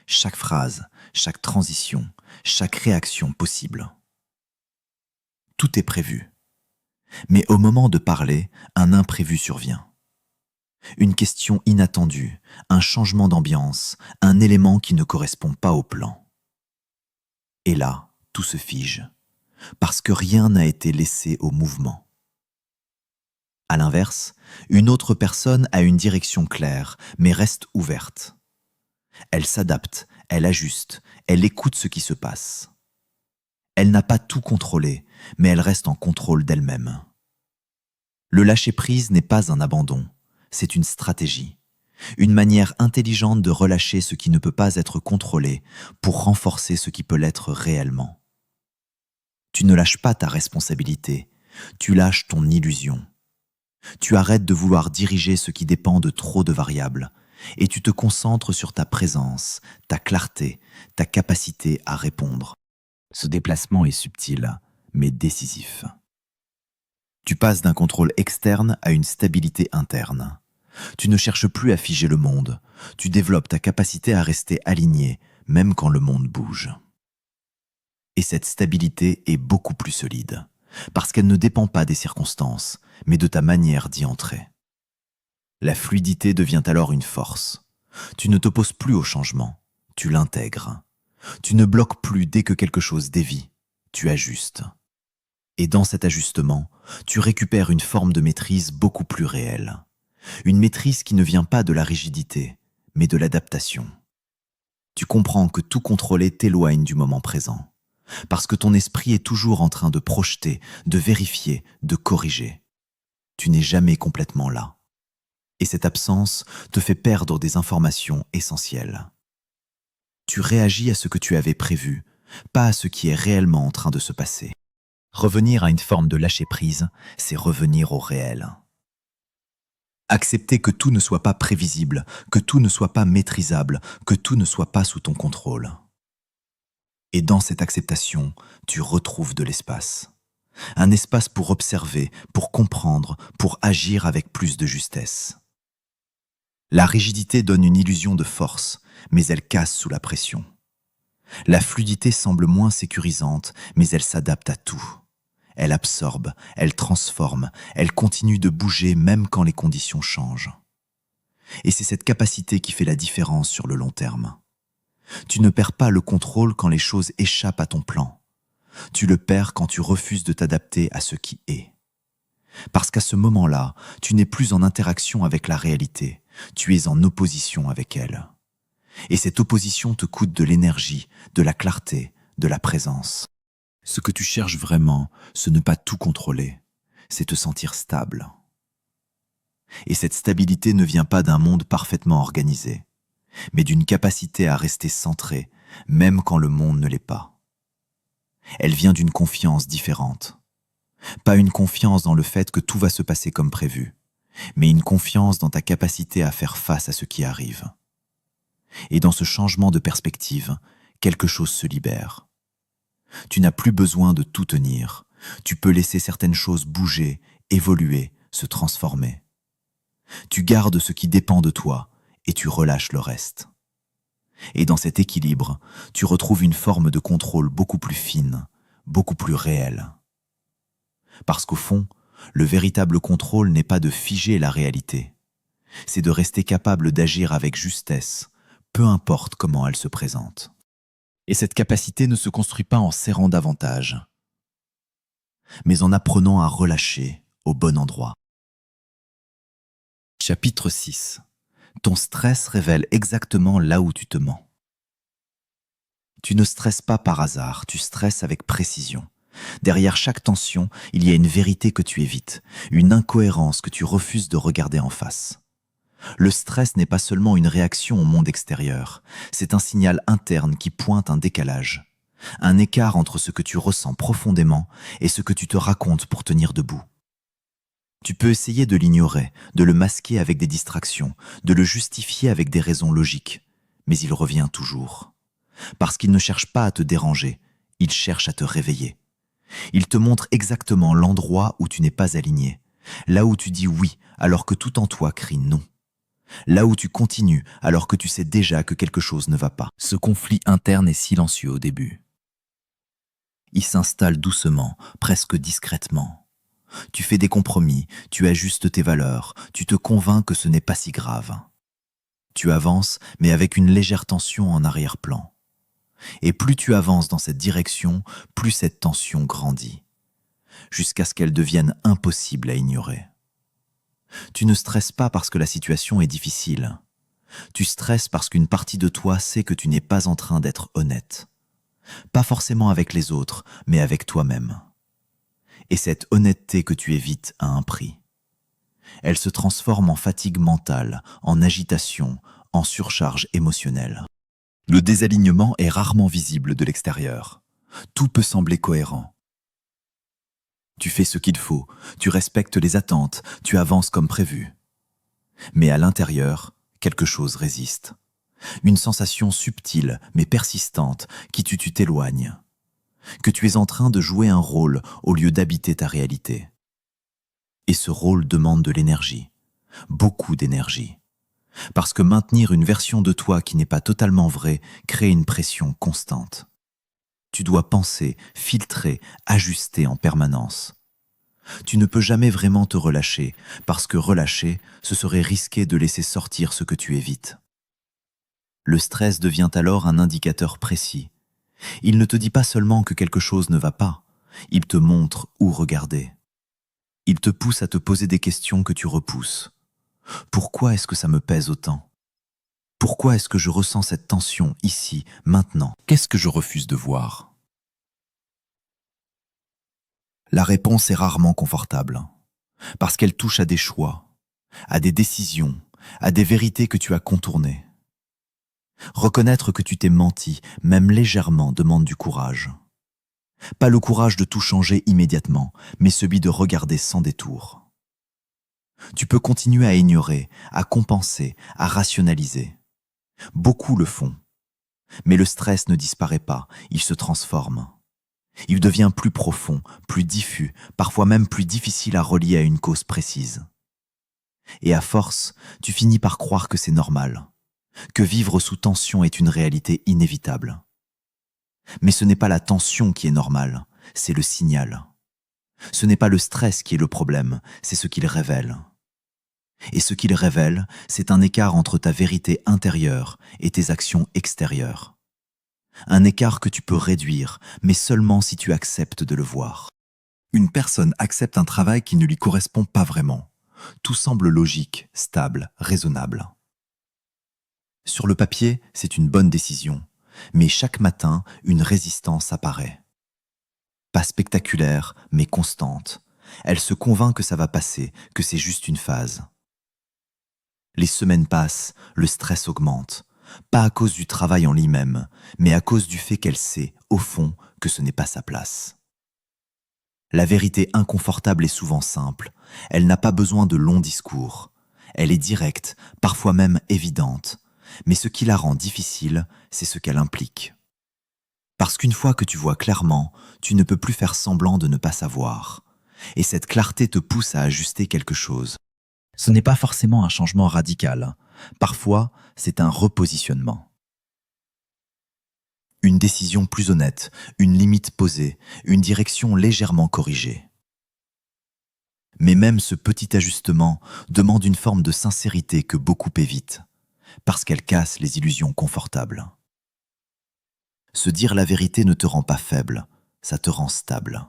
Chaque phrase, chaque transition, chaque réaction possible. Tout est prévu. Mais au moment de parler, un imprévu survient. Une question inattendue, un changement d'ambiance, un élément qui ne correspond pas au plan. Et là, tout se fige, parce que rien n'a été laissé au mouvement. À l'inverse, une autre personne a une direction claire, mais reste ouverte. Elle s'adapte, elle ajuste, elle écoute ce qui se passe. Elle n'a pas tout contrôlé, mais elle reste en contrôle d'elle-même. Le lâcher-prise n'est pas un abandon, c'est une stratégie, une manière intelligente de relâcher ce qui ne peut pas être contrôlé pour renforcer ce qui peut l'être réellement. Tu ne lâches pas ta responsabilité, tu lâches ton illusion. Tu arrêtes de vouloir diriger ce qui dépend de trop de variables et tu te concentres sur ta présence, ta clarté, ta capacité à répondre. Ce déplacement est subtil, mais décisif. Tu passes d'un contrôle externe à une stabilité interne. Tu ne cherches plus à figer le monde, tu développes ta capacité à rester aligné, même quand le monde bouge. Et cette stabilité est beaucoup plus solide, parce qu'elle ne dépend pas des circonstances, mais de ta manière d'y entrer. La fluidité devient alors une force. Tu ne t'opposes plus au changement, tu l'intègres. Tu ne bloques plus dès que quelque chose dévie, tu ajustes. Et dans cet ajustement, tu récupères une forme de maîtrise beaucoup plus réelle. Une maîtrise qui ne vient pas de la rigidité, mais de l'adaptation. Tu comprends que tout contrôler t'éloigne du moment présent, parce que ton esprit est toujours en train de projeter, de vérifier, de corriger. Tu n'es jamais complètement là. Et cette absence te fait perdre des informations essentielles. Tu réagis à ce que tu avais prévu, pas à ce qui est réellement en train de se passer. Revenir à une forme de lâcher-prise, c'est revenir au réel. Accepter que tout ne soit pas prévisible, que tout ne soit pas maîtrisable, que tout ne soit pas sous ton contrôle. Et dans cette acceptation, tu retrouves de l'espace. Un espace pour observer, pour comprendre, pour agir avec plus de justesse. La rigidité donne une illusion de force, mais elle casse sous la pression. La fluidité semble moins sécurisante, mais elle s'adapte à tout. Elle absorbe, elle transforme, elle continue de bouger même quand les conditions changent. Et c'est cette capacité qui fait la différence sur le long terme. Tu ne perds pas le contrôle quand les choses échappent à ton plan. Tu le perds quand tu refuses de t'adapter à ce qui est. Parce qu'à ce moment-là, tu n'es plus en interaction avec la réalité, tu es en opposition avec elle. Et cette opposition te coûte de l'énergie, de la clarté, de la présence. Ce que tu cherches vraiment, ce n'est pas tout contrôler, c'est te sentir stable. Et cette stabilité ne vient pas d'un monde parfaitement organisé, mais d'une capacité à rester centré, même quand le monde ne l'est pas. Elle vient d'une confiance différente. Pas une confiance dans le fait que tout va se passer comme prévu, mais une confiance dans ta capacité à faire face à ce qui arrive. Et dans ce changement de perspective, quelque chose se libère. Tu n'as plus besoin de tout tenir. Tu peux laisser certaines choses bouger, évoluer, se transformer. Tu gardes ce qui dépend de toi et tu relâches le reste. Et dans cet équilibre, tu retrouves une forme de contrôle beaucoup plus fine, beaucoup plus réelle. Parce qu'au fond, le véritable contrôle n'est pas de figer la réalité. C'est de rester capable d'agir avec justesse, peu importe comment elle se présente. Et cette capacité ne se construit pas en serrant davantage, mais en apprenant à relâcher au bon endroit. Chapitre 6. Ton stress révèle exactement là où tu te mens. Tu ne stresses pas par hasard, tu stresses avec précision. Derrière chaque tension, il y a une vérité que tu évites, une incohérence que tu refuses de regarder en face. Le stress n'est pas seulement une réaction au monde extérieur, c'est un signal interne qui pointe un décalage, un écart entre ce que tu ressens profondément et ce que tu te racontes pour tenir debout. Tu peux essayer de l'ignorer, de le masquer avec des distractions, de le justifier avec des raisons logiques, mais il revient toujours. Parce qu'il ne cherche pas à te déranger, il cherche à te réveiller. Il te montre exactement l'endroit où tu n'es pas aligné, là où tu dis oui alors que tout en toi crie non. Là où tu continues alors que tu sais déjà que quelque chose ne va pas. Ce conflit interne est silencieux au début. Il s'installe doucement, presque discrètement. Tu fais des compromis, tu ajustes tes valeurs, tu te convaincs que ce n'est pas si grave. Tu avances, mais avec une légère tension en arrière-plan. Et plus tu avances dans cette direction, plus cette tension grandit, jusqu'à ce qu'elle devienne impossible à ignorer. Tu ne stresses pas parce que la situation est difficile. Tu stresses parce qu'une partie de toi sait que tu n'es pas en train d'être honnête. Pas forcément avec les autres, mais avec toi-même. Et cette honnêteté que tu évites a un prix. Elle se transforme en fatigue mentale, en agitation, en surcharge émotionnelle. Le désalignement est rarement visible de l'extérieur. Tout peut sembler cohérent. Tu fais ce qu'il faut, tu respectes les attentes, tu avances comme prévu. Mais à l'intérieur, quelque chose résiste. Une sensation subtile mais persistante qui tu t'éloignes. Que tu es en train de jouer un rôle au lieu d'habiter ta réalité. Et ce rôle demande de l'énergie, beaucoup d'énergie. Parce que maintenir une version de toi qui n'est pas totalement vraie crée une pression constante. Tu dois penser, filtrer, ajuster en permanence. Tu ne peux jamais vraiment te relâcher, parce que relâcher, ce serait risquer de laisser sortir ce que tu évites. Le stress devient alors un indicateur précis. Il ne te dit pas seulement que quelque chose ne va pas, Il te montre où regarder. Il te pousse à te poser des questions que tu repousses. Pourquoi est-ce que ça me pèse autant? Pourquoi est-ce que je ressens cette tension ici, maintenant? Qu'est-ce que je refuse de voir? La réponse est rarement confortable, parce qu'elle touche à des choix, à des décisions, à des vérités que tu as contournées. Reconnaître que tu t'es menti, même légèrement, demande du courage. Pas le courage de tout changer immédiatement, mais celui de regarder sans détour. Tu peux continuer à ignorer, à compenser, à rationaliser. Beaucoup le font. Mais le stress ne disparaît pas, il se transforme. Il devient plus profond, plus diffus, parfois même plus difficile à relier à une cause précise. Et à force, tu finis par croire que c'est normal, que vivre sous tension est une réalité inévitable. Mais ce n'est pas la tension qui est normale, c'est le signal. Ce n'est pas le stress qui est le problème, c'est ce qu'il révèle. Et ce qu'il révèle, c'est un écart entre ta vérité intérieure et tes actions extérieures. Un écart que tu peux réduire, mais seulement si tu acceptes de le voir. Une personne accepte un travail qui ne lui correspond pas vraiment. Tout semble logique, stable, raisonnable. Sur le papier, c'est une bonne décision, mais chaque matin, une résistance apparaît. Pas spectaculaire, mais constante. Elle se convainc que ça va passer, que c'est juste une phase. Les semaines passent, le stress augmente, pas à cause du travail en lui-même, mais à cause du fait qu'elle sait, au fond, que ce n'est pas sa place. La vérité inconfortable est souvent simple, elle n'a pas besoin de longs discours. Elle est directe, parfois même évidente, mais ce qui la rend difficile, c'est ce qu'elle implique. Parce qu'une fois que tu vois clairement, tu ne peux plus faire semblant de ne pas savoir. Et cette clarté te pousse à ajuster quelque chose. Ce n'est pas forcément un changement radical. Parfois, c'est un repositionnement. Une décision plus honnête, une limite posée, une direction légèrement corrigée. Mais même ce petit ajustement demande une forme de sincérité que beaucoup évitent, parce qu'elle casse les illusions confortables. Se dire la vérité ne te rend pas faible, ça te rend stable.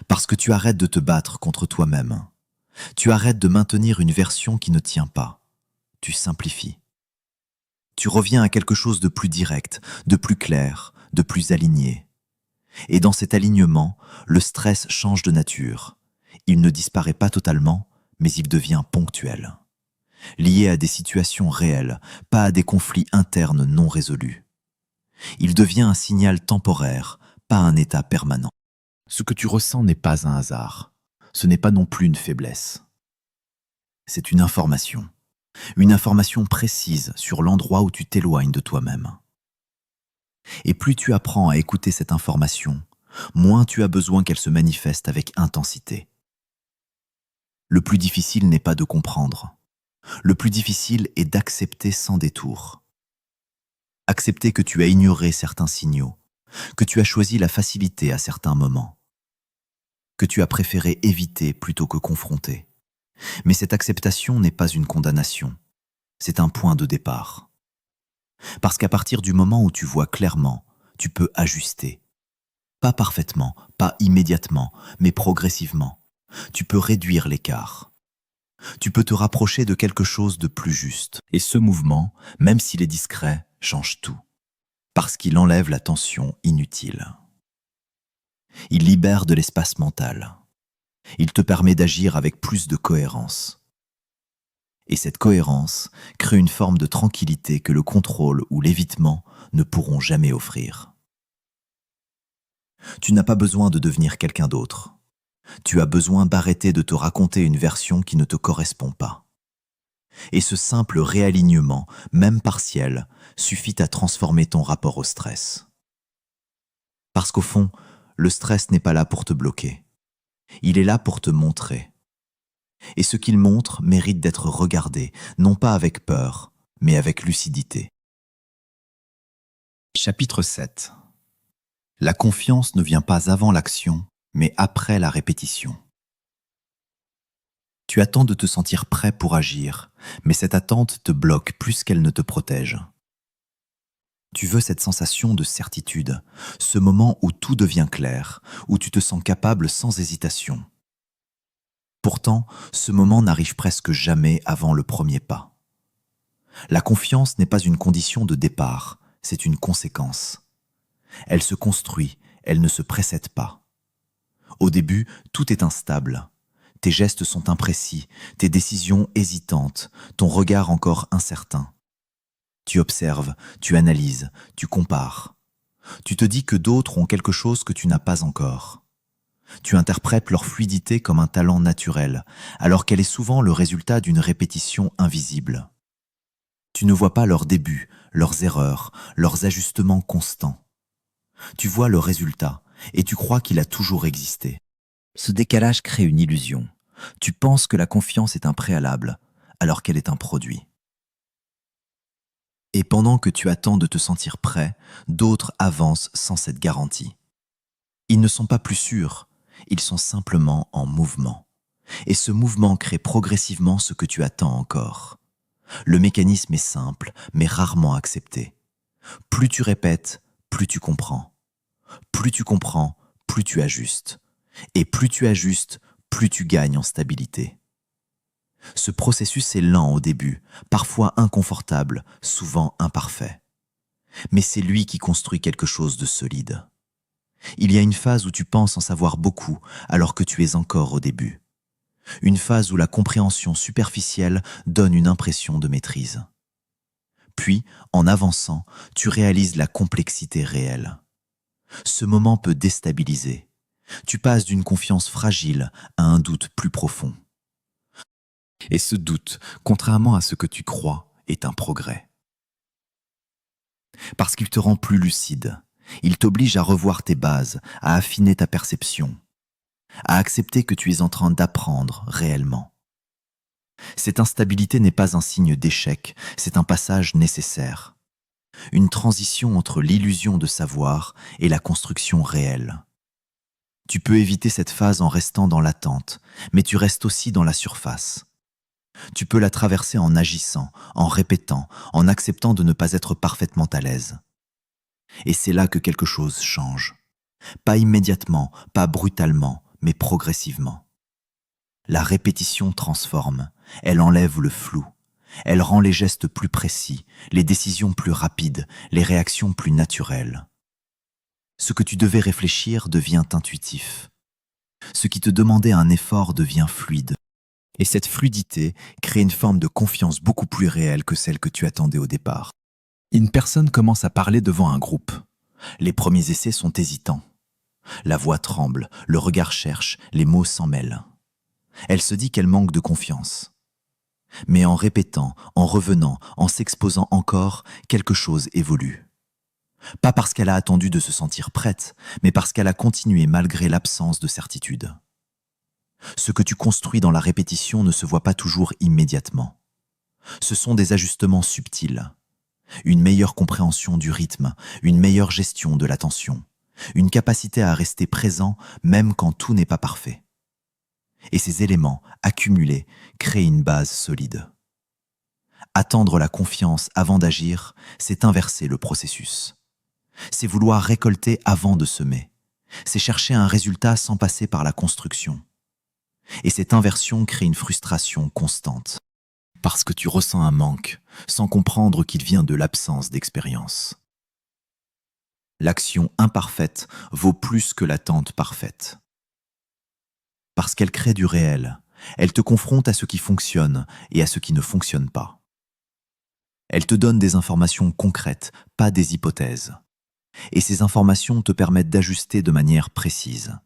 Parce que tu arrêtes de te battre contre toi-même. Tu arrêtes de maintenir une version qui ne tient pas. Tu simplifies. Tu reviens à quelque chose de plus direct, de plus clair, de plus aligné. Et dans cet alignement, le stress change de nature. Il ne disparaît pas totalement, mais il devient ponctuel. Lié à des situations réelles, pas à des conflits internes non résolus. Il devient un signal temporaire, pas un état permanent. Ce que tu ressens n'est pas un hasard. Ce n'est pas non plus une faiblesse. C'est une information précise sur l'endroit où tu t'éloignes de toi-même. Et plus tu apprends à écouter cette information, moins tu as besoin qu'elle se manifeste avec intensité. Le plus difficile n'est pas de comprendre. Le plus difficile est d'accepter sans détour. Accepter que tu as ignoré certains signaux, que tu as choisi la facilité à certains moments, que tu as préféré éviter plutôt que confronter. Mais cette acceptation n'est pas une condamnation, c'est un point de départ. Parce qu'à partir du moment où tu vois clairement, tu peux ajuster. Pas parfaitement, pas immédiatement, mais progressivement. Tu peux réduire l'écart. Tu peux te rapprocher de quelque chose de plus juste. Et ce mouvement, même s'il est discret, change tout. Parce qu'il enlève la tension inutile. Il libère de l'espace mental. Il te permet d'agir avec plus de cohérence. Et cette cohérence crée une forme de tranquillité que le contrôle ou l'évitement ne pourront jamais offrir. Tu n'as pas besoin de devenir quelqu'un d'autre. Tu as besoin d'arrêter de te raconter une version qui ne te correspond pas. Et ce simple réalignement, même partiel, suffit à transformer ton rapport au stress. Parce qu'au fond, le stress n'est pas là pour te bloquer. Il est là pour te montrer. Et ce qu'il montre mérite d'être regardé, non pas avec peur, mais avec lucidité. Chapitre 7. La confiance ne vient pas avant l'action, mais après la répétition. Tu attends de te sentir prêt pour agir, mais cette attente te bloque plus qu'elle ne te protège. Tu veux cette sensation de certitude, ce moment où tout devient clair, où tu te sens capable sans hésitation. Pourtant, ce moment n'arrive presque jamais avant le premier pas. La confiance n'est pas une condition de départ, c'est une conséquence. Elle se construit, elle ne se précède pas. Au début, tout est instable. Tes gestes sont imprécis, tes décisions hésitantes, ton regard encore incertain. Tu observes, tu analyses, tu compares. Tu te dis que d'autres ont quelque chose que tu n'as pas encore. Tu interprètes leur fluidité comme un talent naturel, alors qu'elle est souvent le résultat d'une répétition invisible. Tu ne vois pas leurs débuts, leurs erreurs, leurs ajustements constants. Tu vois le résultat et tu crois qu'il a toujours existé. Ce décalage crée une illusion. Tu penses que la confiance est un préalable, alors qu'elle est un produit. Et pendant que tu attends de te sentir prêt, d'autres avancent sans cette garantie. Ils ne sont pas plus sûrs, ils sont simplement en mouvement. Et ce mouvement crée progressivement ce que tu attends encore. Le mécanisme est simple, mais rarement accepté. Plus tu répètes, plus tu comprends. Plus tu comprends, plus tu ajustes. Et plus tu ajustes, plus tu gagnes en stabilité. Ce processus est lent au début, parfois inconfortable, souvent imparfait. Mais c'est lui qui construit quelque chose de solide. Il y a une phase où tu penses en savoir beaucoup alors que tu es encore au début. Une phase où la compréhension superficielle donne une impression de maîtrise. Puis, en avançant, tu réalises la complexité réelle. Ce moment peut déstabiliser. Tu passes d'une confiance fragile à un doute plus profond. Et ce doute, contrairement à ce que tu crois, est un progrès. Parce qu'il te rend plus lucide. Il t'oblige à revoir tes bases, à affiner ta perception, à accepter que tu es en train d'apprendre réellement. Cette instabilité n'est pas un signe d'échec, c'est un passage nécessaire. Une transition entre l'illusion de savoir et la construction réelle. Tu peux éviter cette phase en restant dans l'attente, mais tu restes aussi dans la surface. Tu peux la traverser en agissant, en répétant, en acceptant de ne pas être parfaitement à l'aise. Et c'est là que quelque chose change. Pas immédiatement, pas brutalement, mais progressivement. La répétition transforme, elle enlève le flou. Elle rend les gestes plus précis, les décisions plus rapides, les réactions plus naturelles. Ce que tu devais réfléchir devient intuitif. Ce qui te demandait un effort devient fluide. Et cette fluidité crée une forme de confiance beaucoup plus réelle que celle que tu attendais au départ. Une personne commence à parler devant un groupe. Les premiers essais sont hésitants. La voix tremble, le regard cherche, les mots s'en mêlent. Elle se dit qu'elle manque de confiance. Mais en répétant, en revenant, en s'exposant encore, quelque chose évolue. Pas parce qu'elle a attendu de se sentir prête, mais parce qu'elle a continué malgré l'absence de certitude. Ce que tu construis dans la répétition ne se voit pas toujours immédiatement. Ce sont des ajustements subtils. Une meilleure compréhension du rythme, une meilleure gestion de l'attention, une capacité à rester présent même quand tout n'est pas parfait. Et ces éléments, accumulés, créent une base solide. Attendre la confiance avant d'agir, c'est inverser le processus. C'est vouloir récolter avant de semer. C'est chercher un résultat sans passer par la construction. Et cette inversion crée une frustration constante. Parce que tu ressens un manque, sans comprendre qu'il vient de l'absence d'expérience. L'action imparfaite vaut plus que l'attente parfaite. Parce qu'elle crée du réel, elle te confronte à ce qui fonctionne et à ce qui ne fonctionne pas. Elle te donne des informations concrètes, pas des hypothèses. Et ces informations te permettent d'ajuster de manière précise.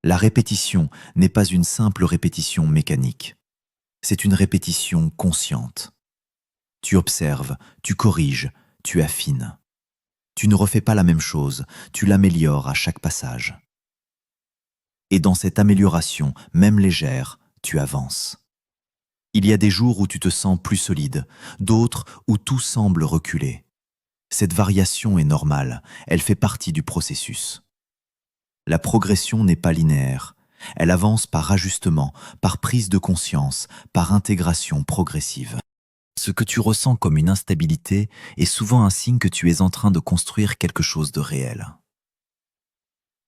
La répétition n'est pas une simple répétition mécanique. C'est une répétition consciente. Tu observes, tu corriges, tu affines. Tu ne refais pas la même chose, tu l'améliores à chaque passage. Et dans cette amélioration, même légère, tu avances. Il y a des jours où tu te sens plus solide, d'autres où tout semble reculer. Cette variation est normale, elle fait partie du processus. La progression n'est pas linéaire, elle avance par ajustement, par prise de conscience, par intégration progressive. Ce que tu ressens comme une instabilité est souvent un signe que tu es en train de construire quelque chose de réel.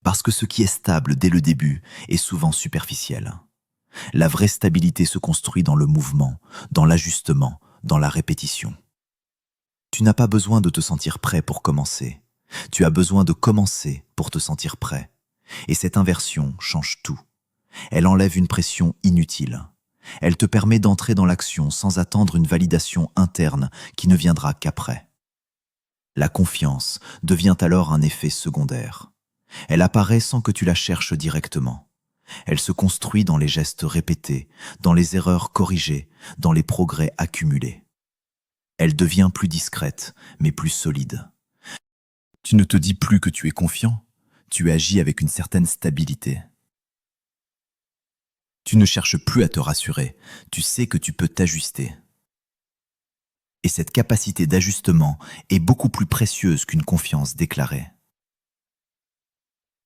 Parce que ce qui est stable dès le début est souvent superficiel. La vraie stabilité se construit dans le mouvement, dans l'ajustement, dans la répétition. Tu n'as pas besoin de te sentir prêt pour commencer. Tu as besoin de commencer pour te sentir prêt. Et cette inversion change tout. Elle enlève une pression inutile. Elle te permet d'entrer dans l'action sans attendre une validation interne qui ne viendra qu'après. La confiance devient alors un effet secondaire. Elle apparaît sans que tu la cherches directement. Elle se construit dans les gestes répétés, dans les erreurs corrigées, dans les progrès accumulés. Elle devient plus discrète, mais plus solide. Tu ne te dis plus que tu es confiant, tu agis avec une certaine stabilité. Tu ne cherches plus à te rassurer, tu sais que tu peux t'ajuster. Et cette capacité d'ajustement est beaucoup plus précieuse qu'une confiance déclarée.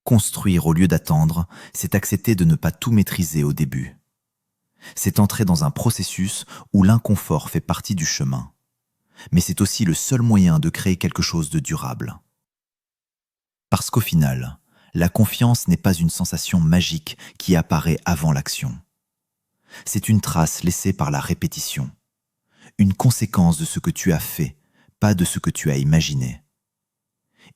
Construire au lieu d'attendre, c'est accepter de ne pas tout maîtriser au début. C'est entrer dans un processus où l'inconfort fait partie du chemin. Mais c'est aussi le seul moyen de créer quelque chose de durable. Parce qu'au final, la confiance n'est pas une sensation magique qui apparaît avant l'action. C'est une trace laissée par la répétition, une conséquence de ce que tu as fait, pas de ce que tu as imaginé.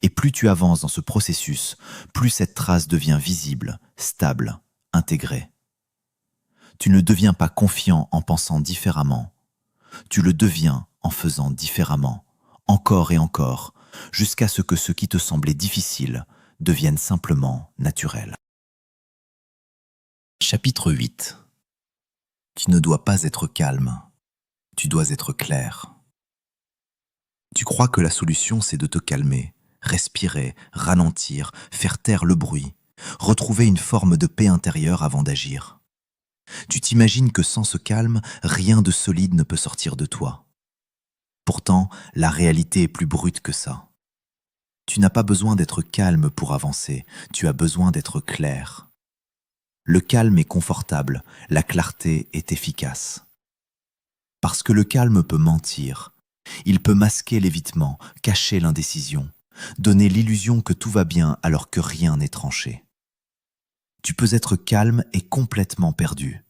Et plus tu avances dans ce processus, plus cette trace devient visible, stable, intégrée. Tu ne deviens pas confiant en pensant différemment. Tu le deviens en faisant différemment, encore et encore, jusqu'à ce que ce qui te semblait difficile devienne simplement naturel. Chapitre 8. Tu ne dois pas être calme, tu dois être clair. Tu crois que la solution c'est de te calmer, respirer, ralentir, faire taire le bruit, retrouver une forme de paix intérieure avant d'agir. Tu t'imagines que sans ce calme, rien de solide ne peut sortir de toi. Pourtant, la réalité est plus brute que ça. Tu n'as pas besoin d'être calme pour avancer, tu as besoin d'être clair. Le calme est confortable, la clarté est efficace. Parce que le calme peut mentir. Il peut masquer l'évitement, cacher l'indécision, donner l'illusion que tout va bien alors que rien n'est tranché. Tu peux être calme et complètement perdu.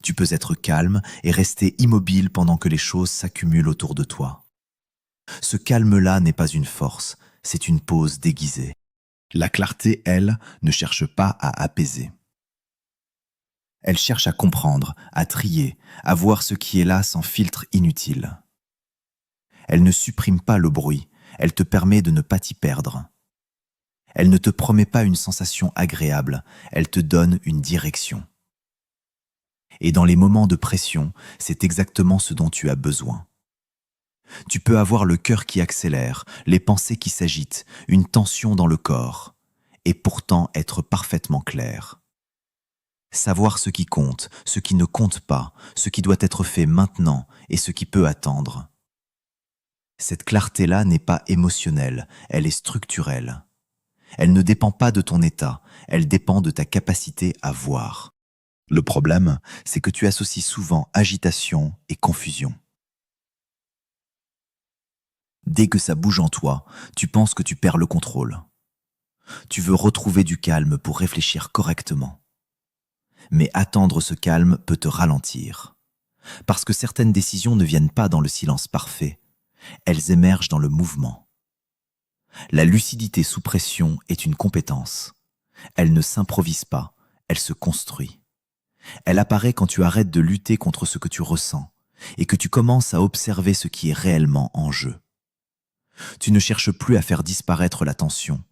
Tu peux être calme et rester immobile pendant que les choses s'accumulent autour de toi. Ce calme-là n'est pas une force, c'est une pause déguisée. La clarté, elle, ne cherche pas à apaiser. Elle cherche à comprendre, à trier, à voir ce qui est là sans filtre inutile. Elle ne supprime pas le bruit, elle te permet de ne pas t'y perdre. Elle ne te promet pas une sensation agréable, elle te donne une direction. Et dans les moments de pression, c'est exactement ce dont tu as besoin. Tu peux avoir le cœur qui accélère, les pensées qui s'agitent, une tension dans le corps, et pourtant être parfaitement clair. Savoir ce qui compte, ce qui ne compte pas, ce qui doit être fait maintenant et ce qui peut attendre. Cette clarté-là n'est pas émotionnelle, elle est structurelle. Elle ne dépend pas de ton état, elle dépend de ta capacité à voir. Le problème, c'est que tu associes souvent agitation et confusion. Dès que ça bouge en toi, tu penses que tu perds le contrôle. Tu veux retrouver du calme pour réfléchir correctement. Mais attendre ce calme peut te ralentir. Parce que certaines décisions ne viennent pas dans le silence parfait. Elles émergent dans le mouvement. La lucidité sous pression est une compétence. Elle ne s'improvise pas, elle se construit. Elle apparaît quand tu arrêtes de lutter contre ce que tu ressens et que tu commences à observer ce qui est réellement en jeu. Tu ne cherches plus à faire disparaître la tension,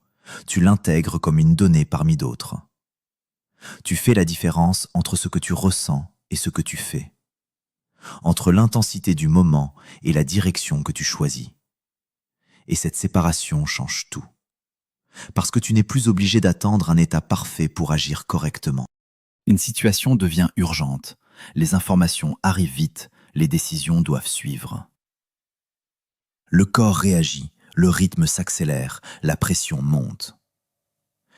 tu l'intègres comme une donnée parmi d'autres. Tu fais la différence entre ce que tu ressens et ce que tu fais, entre l'intensité du moment et la direction que tu choisis. Et cette séparation change tout. Parce que tu n'es plus obligé d'attendre un état parfait pour agir correctement. Une situation devient urgente, les informations arrivent vite, les décisions doivent suivre. Le corps réagit, le rythme s'accélère, la pression monte.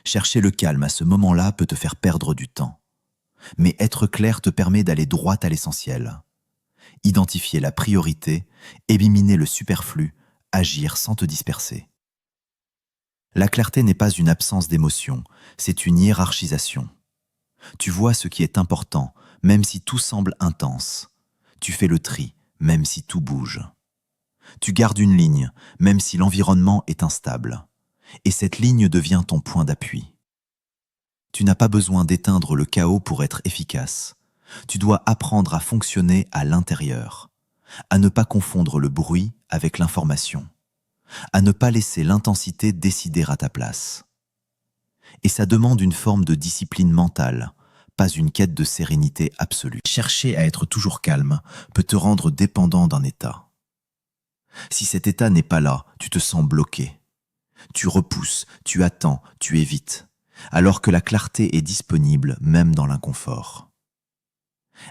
Chercher le calme à ce moment-là peut te faire perdre du temps. Mais être clair te permet d'aller droit à l'essentiel. identifier la priorité, éliminer le superflu, agir sans te disperser. La clarté n'est pas une absence d'émotion, c'est une hiérarchisation. Tu vois ce qui est important, même si tout semble intense. Tu fais le tri, même si tout bouge. Tu gardes une ligne, même si l'environnement est instable. Et cette ligne devient ton point d'appui. Tu n'as pas besoin d'éteindre le chaos pour être efficace. Tu dois apprendre à fonctionner à l'intérieur, à ne pas confondre le bruit avec l'information, à ne pas laisser l'intensité décider à ta place. Et ça demande une forme de discipline mentale, pas une quête de sérénité absolue. Chercher à être toujours calme peut te rendre dépendant d'un état. Si cet état n'est pas là, tu te sens bloqué. Tu repousses, tu attends, tu évites, alors que la clarté est disponible même dans l'inconfort.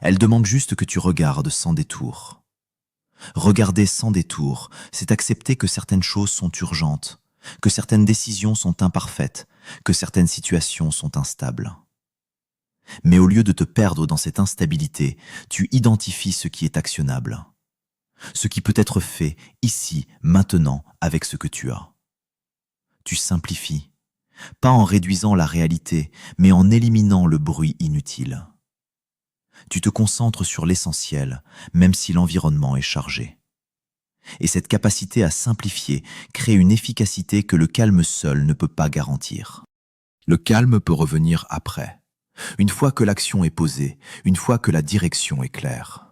Elle demande juste que tu regardes sans détour. Regarder sans détour, c'est accepter que certaines choses sont urgentes, que certaines décisions sont imparfaites, que certaines situations sont instables. Mais au lieu de te perdre dans cette instabilité, tu identifies ce qui est actionnable, ce qui peut être fait ici, maintenant, avec ce que tu as. Tu simplifies, pas en réduisant la réalité, mais en éliminant le bruit inutile. Tu te concentres sur l'essentiel, même si l'environnement est chargé. Et cette capacité à simplifier crée une efficacité que le calme seul ne peut pas garantir. Le calme peut revenir après, une fois que l'action est posée, une fois que la direction est claire.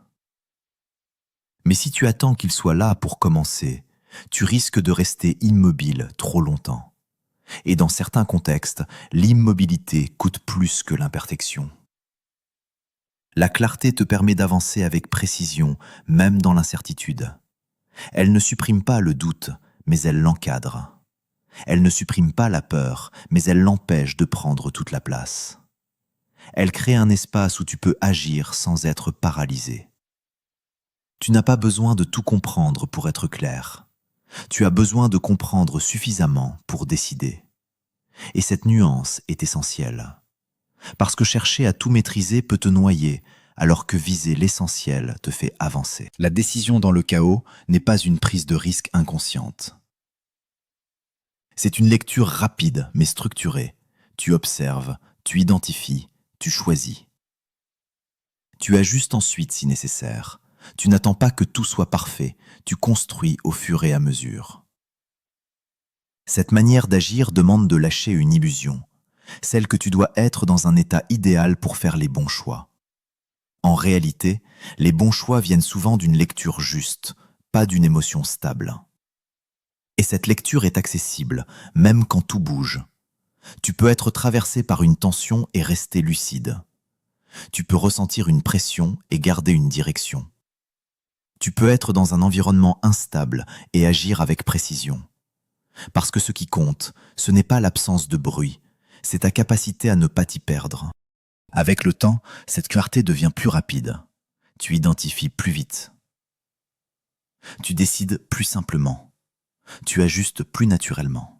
Mais si tu attends qu'il soit là pour commencer, tu risques de rester immobile trop longtemps. Et dans certains contextes, l'immobilité coûte plus que l'imperfection. La clarté te permet d'avancer avec précision, même dans l'incertitude. Elle ne supprime pas le doute, mais elle l'encadre. Elle ne supprime pas la peur, mais elle l'empêche de prendre toute la place. Elle crée un espace où tu peux agir sans être paralysé. Tu n'as pas besoin de tout comprendre pour être clair. Tu as besoin de comprendre suffisamment pour décider. Et cette nuance est essentielle. Parce que chercher à tout maîtriser peut te noyer, alors que viser l'essentiel te fait avancer. La décision dans le chaos n'est pas une prise de risque inconsciente. C'est une lecture rapide mais structurée. Tu observes, tu identifies, tu choisis. Tu ajustes ensuite si nécessaire. Tu n'attends pas que tout soit parfait, tu construis au fur et à mesure. Cette manière d'agir demande de lâcher une illusion, celle que tu dois être dans un état idéal pour faire les bons choix. En réalité, les bons choix viennent souvent d'une lecture juste, pas d'une émotion stable. Et cette lecture est accessible, même quand tout bouge. Tu peux être traversé par une tension et rester lucide. Tu peux ressentir une pression et garder une direction. Tu peux être dans un environnement instable et agir avec précision. Parce que ce qui compte, ce n'est pas l'absence de bruit, c'est ta capacité à ne pas t'y perdre. Avec le temps, cette clarté devient plus rapide. Tu identifies plus vite. Tu décides plus simplement. Tu ajustes plus naturellement.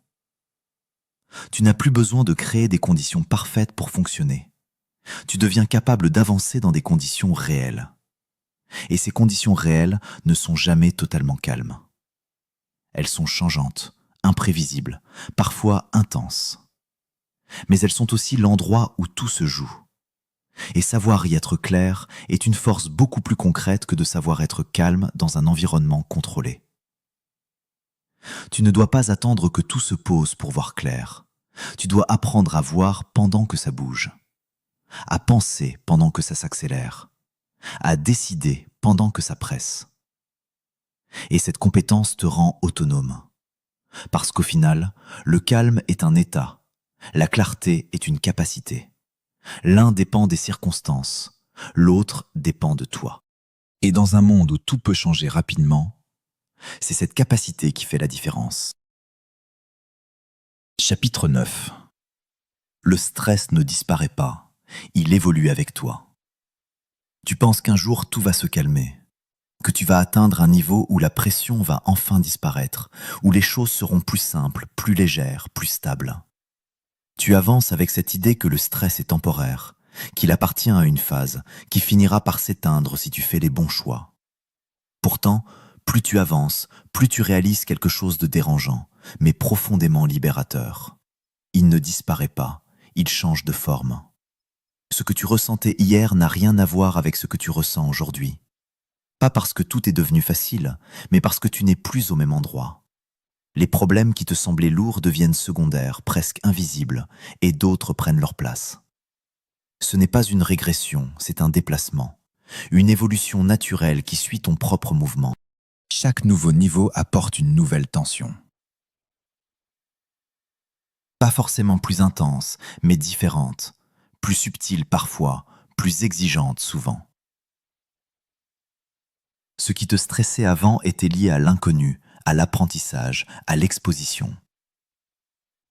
Tu n'as plus besoin de créer des conditions parfaites pour fonctionner. Tu deviens capable d'avancer dans des conditions réelles. Et ces conditions réelles ne sont jamais totalement calmes. Elles sont changeantes, imprévisibles, parfois intenses. Mais elles sont aussi l'endroit où tout se joue. Et savoir y être clair est une force beaucoup plus concrète que de savoir être calme dans un environnement contrôlé. Tu ne dois pas attendre que tout se pose pour voir clair. Tu dois apprendre à voir pendant que ça bouge, à penser pendant que ça s'accélère, à décider pendant que ça presse. Et cette compétence te rend autonome. Parce qu'au final, le calme est un état, la clarté est une capacité. L'un dépend des circonstances, l'autre dépend de toi. Et dans un monde où tout peut changer rapidement, c'est cette capacité qui fait la différence. Chapitre 9. Le stress ne disparaît pas, il évolue avec toi. Tu penses qu'un jour tout va se calmer, que tu vas atteindre un niveau où la pression va enfin disparaître, où les choses seront plus simples, plus légères, plus stables. Tu avances avec cette idée que le stress est temporaire, qu'il appartient à une phase, qui finira par s'éteindre si tu fais les bons choix. Pourtant, plus tu avances, plus tu réalises quelque chose de dérangeant, mais profondément libérateur. Il ne disparaît pas, il change de forme. Ce que tu ressentais hier n'a rien à voir avec ce que tu ressens aujourd'hui. Pas parce que tout est devenu facile, mais parce que tu n'es plus au même endroit. Les problèmes qui te semblaient lourds deviennent secondaires, presque invisibles, et d'autres prennent leur place. Ce n'est pas une régression, c'est un déplacement, une évolution naturelle qui suit ton propre mouvement. Chaque nouveau niveau apporte une nouvelle tension. Pas forcément plus intense, mais différente, plus subtile parfois, plus exigeante souvent. Ce qui te stressait avant était lié à l'inconnu, à l'apprentissage, à l'exposition.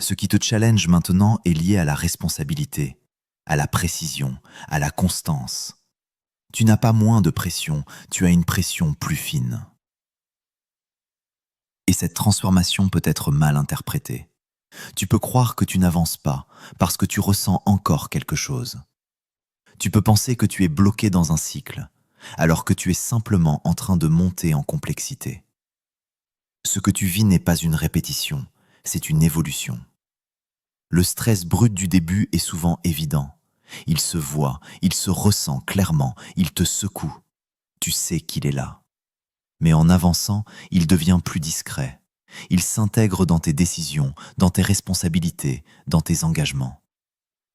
Ce qui te challenge maintenant est lié à la responsabilité, à la précision, à la constance. Tu n'as pas moins de pression, tu as une pression plus fine. Et cette transformation peut être mal interprétée. Tu peux croire que tu n'avances pas parce que tu ressens encore quelque chose. Tu peux penser que tu es bloqué dans un cycle, alors que tu es simplement en train de monter en complexité. Ce que tu vis n'est pas une répétition, c'est une évolution. Le stress brut du début est souvent évident. Il se voit, il se ressent clairement, il te secoue. Tu sais qu'il est là. Mais en avançant, il devient plus discret. Il s'intègre dans tes décisions, dans tes responsabilités, dans tes engagements.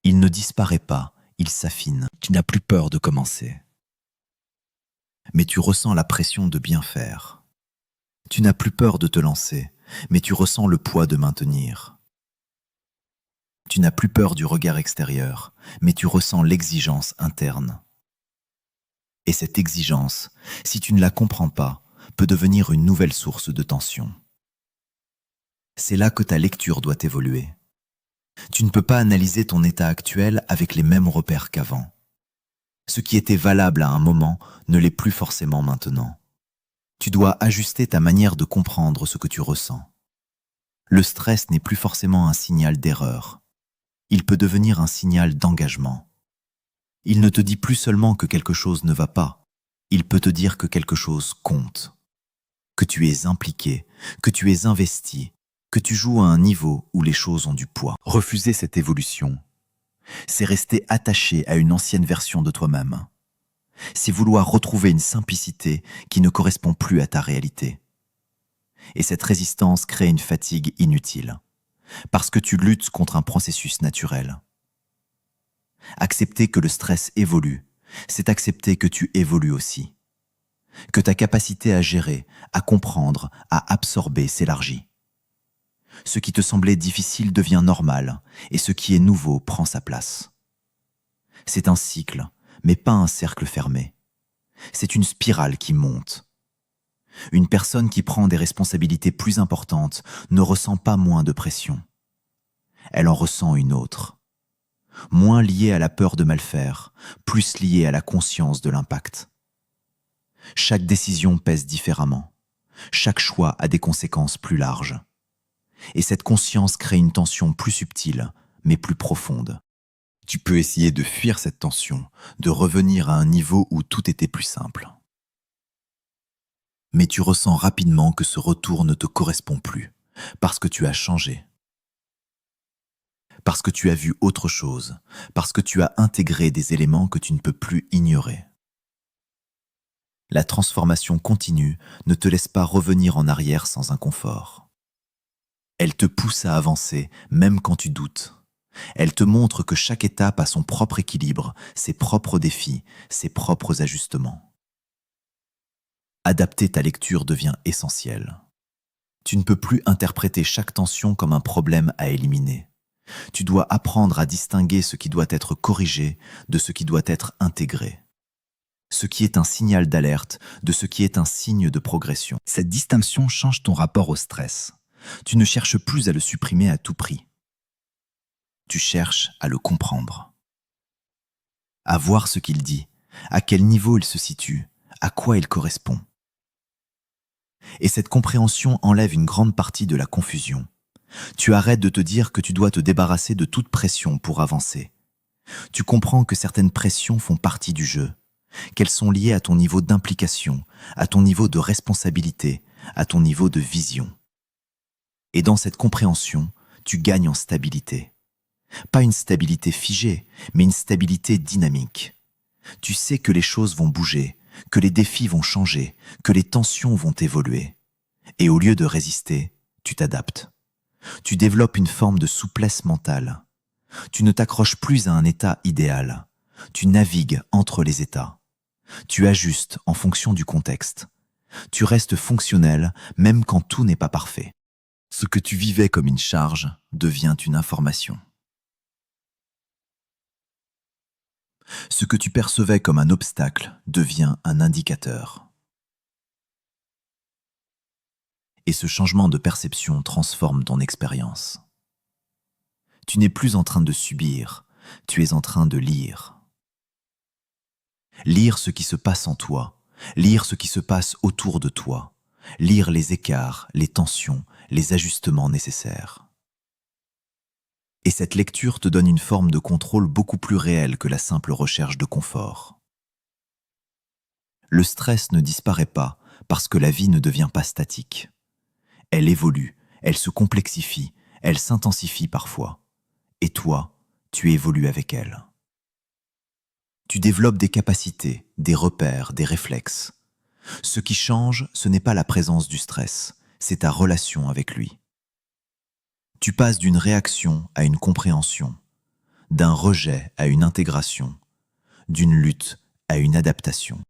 Il ne disparaît pas, il s'affine. Tu n'as plus peur de commencer. Mais tu ressens la pression de bien faire. Tu n'as plus peur de te lancer, mais tu ressens le poids de maintenir. Tu n'as plus peur du regard extérieur, mais tu ressens l'exigence interne. Et cette exigence, si tu ne la comprends pas, peut devenir une nouvelle source de tension. C'est là que ta lecture doit évoluer. Tu ne peux pas analyser ton état actuel avec les mêmes repères qu'avant. Ce qui était valable à un moment ne l'est plus forcément maintenant. Tu dois ajuster ta manière de comprendre ce que tu ressens. Le stress n'est plus forcément un signal d'erreur. Il peut devenir un signal d'engagement. Il ne te dit plus seulement que quelque chose ne va pas. Il peut te dire que quelque chose compte. Que tu es impliqué, que tu es investi, que tu joues à un niveau où les choses ont du poids. Refuser cette évolution, c'est rester attaché à une ancienne version de toi-même. C'est vouloir retrouver une simplicité qui ne correspond plus à ta réalité. Et cette résistance crée une fatigue inutile, parce que tu luttes contre un processus naturel. Accepter que le stress évolue, c'est accepter que tu évolues aussi. Que ta capacité à gérer, à comprendre, à absorber s'élargit. Ce qui te semblait difficile devient normal, et ce qui est nouveau prend sa place. C'est un cycle, mais pas un cercle fermé. C'est une spirale qui monte. Une personne qui prend des responsabilités plus importantes ne ressent pas moins de pression. Elle en ressent une autre. Moins liée à la peur de mal faire, plus liée à la conscience de l'impact. Chaque décision pèse différemment. Chaque choix a des conséquences plus larges. Et cette conscience crée une tension plus subtile, mais plus profonde. Tu peux essayer de fuir cette tension, de revenir à un niveau où tout était plus simple. Mais tu ressens rapidement que ce retour ne te correspond plus, parce que tu as changé. Parce que tu as vu autre chose, parce que tu as intégré des éléments que tu ne peux plus ignorer. La transformation continue ne te laisse pas revenir en arrière sans inconfort. Elle te pousse à avancer, même quand tu doutes. Elle te montre que chaque étape a son propre équilibre, ses propres défis, ses propres ajustements. Adapter ta lecture devient essentiel. Tu ne peux plus interpréter chaque tension comme un problème à éliminer. Tu dois apprendre à distinguer ce qui doit être corrigé de ce qui doit être intégré. Ce qui est un signal d'alerte de ce qui est un signe de progression. Cette distinction change ton rapport au stress. Tu ne cherches plus à le supprimer à tout prix. Tu cherches à le comprendre. À voir ce qu'il dit, à quel niveau il se situe, à quoi il correspond. Et cette compréhension enlève une grande partie de la confusion. Tu arrêtes de te dire que tu dois te débarrasser de toute pression pour avancer. Tu comprends que certaines pressions font partie du jeu, qu'elles sont liées à ton niveau d'implication, à ton niveau de responsabilité, à ton niveau de vision. Et dans cette compréhension, tu gagnes en stabilité. Pas une stabilité figée, mais une stabilité dynamique. Tu sais que les choses vont bouger, que les défis vont changer, que les tensions vont évoluer. Et au lieu de résister, tu t'adaptes. Tu développes une forme de souplesse mentale. Tu ne t'accroches plus à un état idéal. Tu navigues entre les états. Tu ajustes en fonction du contexte. Tu restes fonctionnel même quand tout n'est pas parfait. Ce que tu vivais comme une charge devient une information. Ce que tu percevais comme un obstacle devient un indicateur. Et ce changement de perception transforme ton expérience. Tu n'es plus en train de subir, tu es en train de lire. Lire ce qui se passe en toi, lire ce qui se passe autour de toi, lire les écarts, les tensions, les ajustements nécessaires. Et cette lecture te donne une forme de contrôle beaucoup plus réelle que la simple recherche de confort. Le stress ne disparaît pas parce que la vie ne devient pas statique. Elle évolue, elle se complexifie, elle s'intensifie parfois. Et toi, tu évolues avec elle. Tu développes des capacités, des repères, des réflexes. Ce qui change, ce n'est pas la présence du stress, c'est ta relation avec lui. Tu passes d'une réaction à une compréhension, d'un rejet à une intégration, d'une lutte à une adaptation.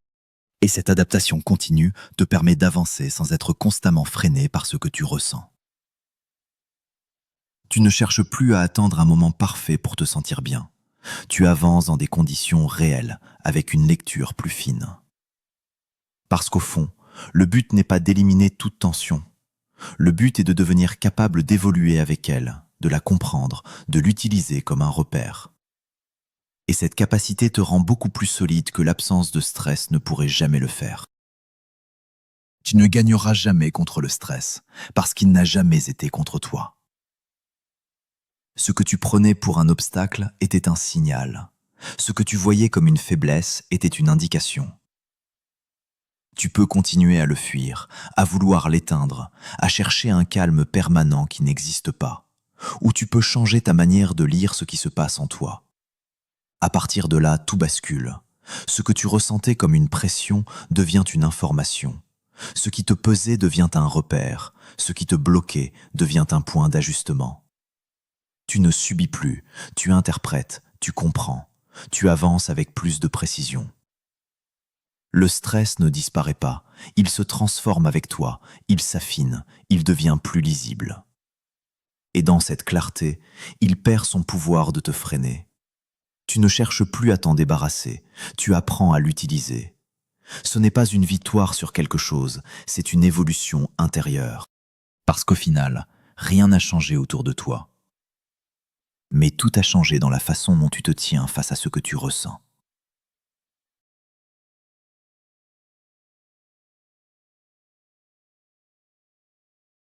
Et cette adaptation continue te permet d'avancer sans être constamment freiné par ce que tu ressens. Tu ne cherches plus à attendre un moment parfait pour te sentir bien. Tu avances dans des conditions réelles, avec une lecture plus fine. Parce qu'au fond, le but n'est pas d'éliminer toute tension. Le but est de devenir capable d'évoluer avec elle, de la comprendre, de l'utiliser comme un repère. Et cette capacité te rend beaucoup plus solide que l'absence de stress ne pourrait jamais le faire. Tu ne gagneras jamais contre le stress, parce qu'il n'a jamais été contre toi. Ce que tu prenais pour un obstacle était un signal. Ce que tu voyais comme une faiblesse était une indication. Tu peux continuer à le fuir, à vouloir l'éteindre, à chercher un calme permanent qui n'existe pas. Ou tu peux changer ta manière de lire ce qui se passe en toi. À partir de là, tout bascule. Ce que tu ressentais comme une pression devient une information. Ce qui te pesait devient un repère. Ce qui te bloquait devient un point d'ajustement. Tu ne subis plus, tu interprètes, tu comprends, tu avances avec plus de précision. Le stress ne disparaît pas, il se transforme avec toi, il s'affine, il devient plus lisible. Et dans cette clarté, il perd son pouvoir de te freiner. Tu ne cherches plus à t'en débarrasser, tu apprends à l'utiliser. Ce n'est pas une victoire sur quelque chose, c'est une évolution intérieure. Parce qu'au final, rien n'a changé autour de toi. Mais tout a changé dans la façon dont tu te tiens face à ce que tu ressens.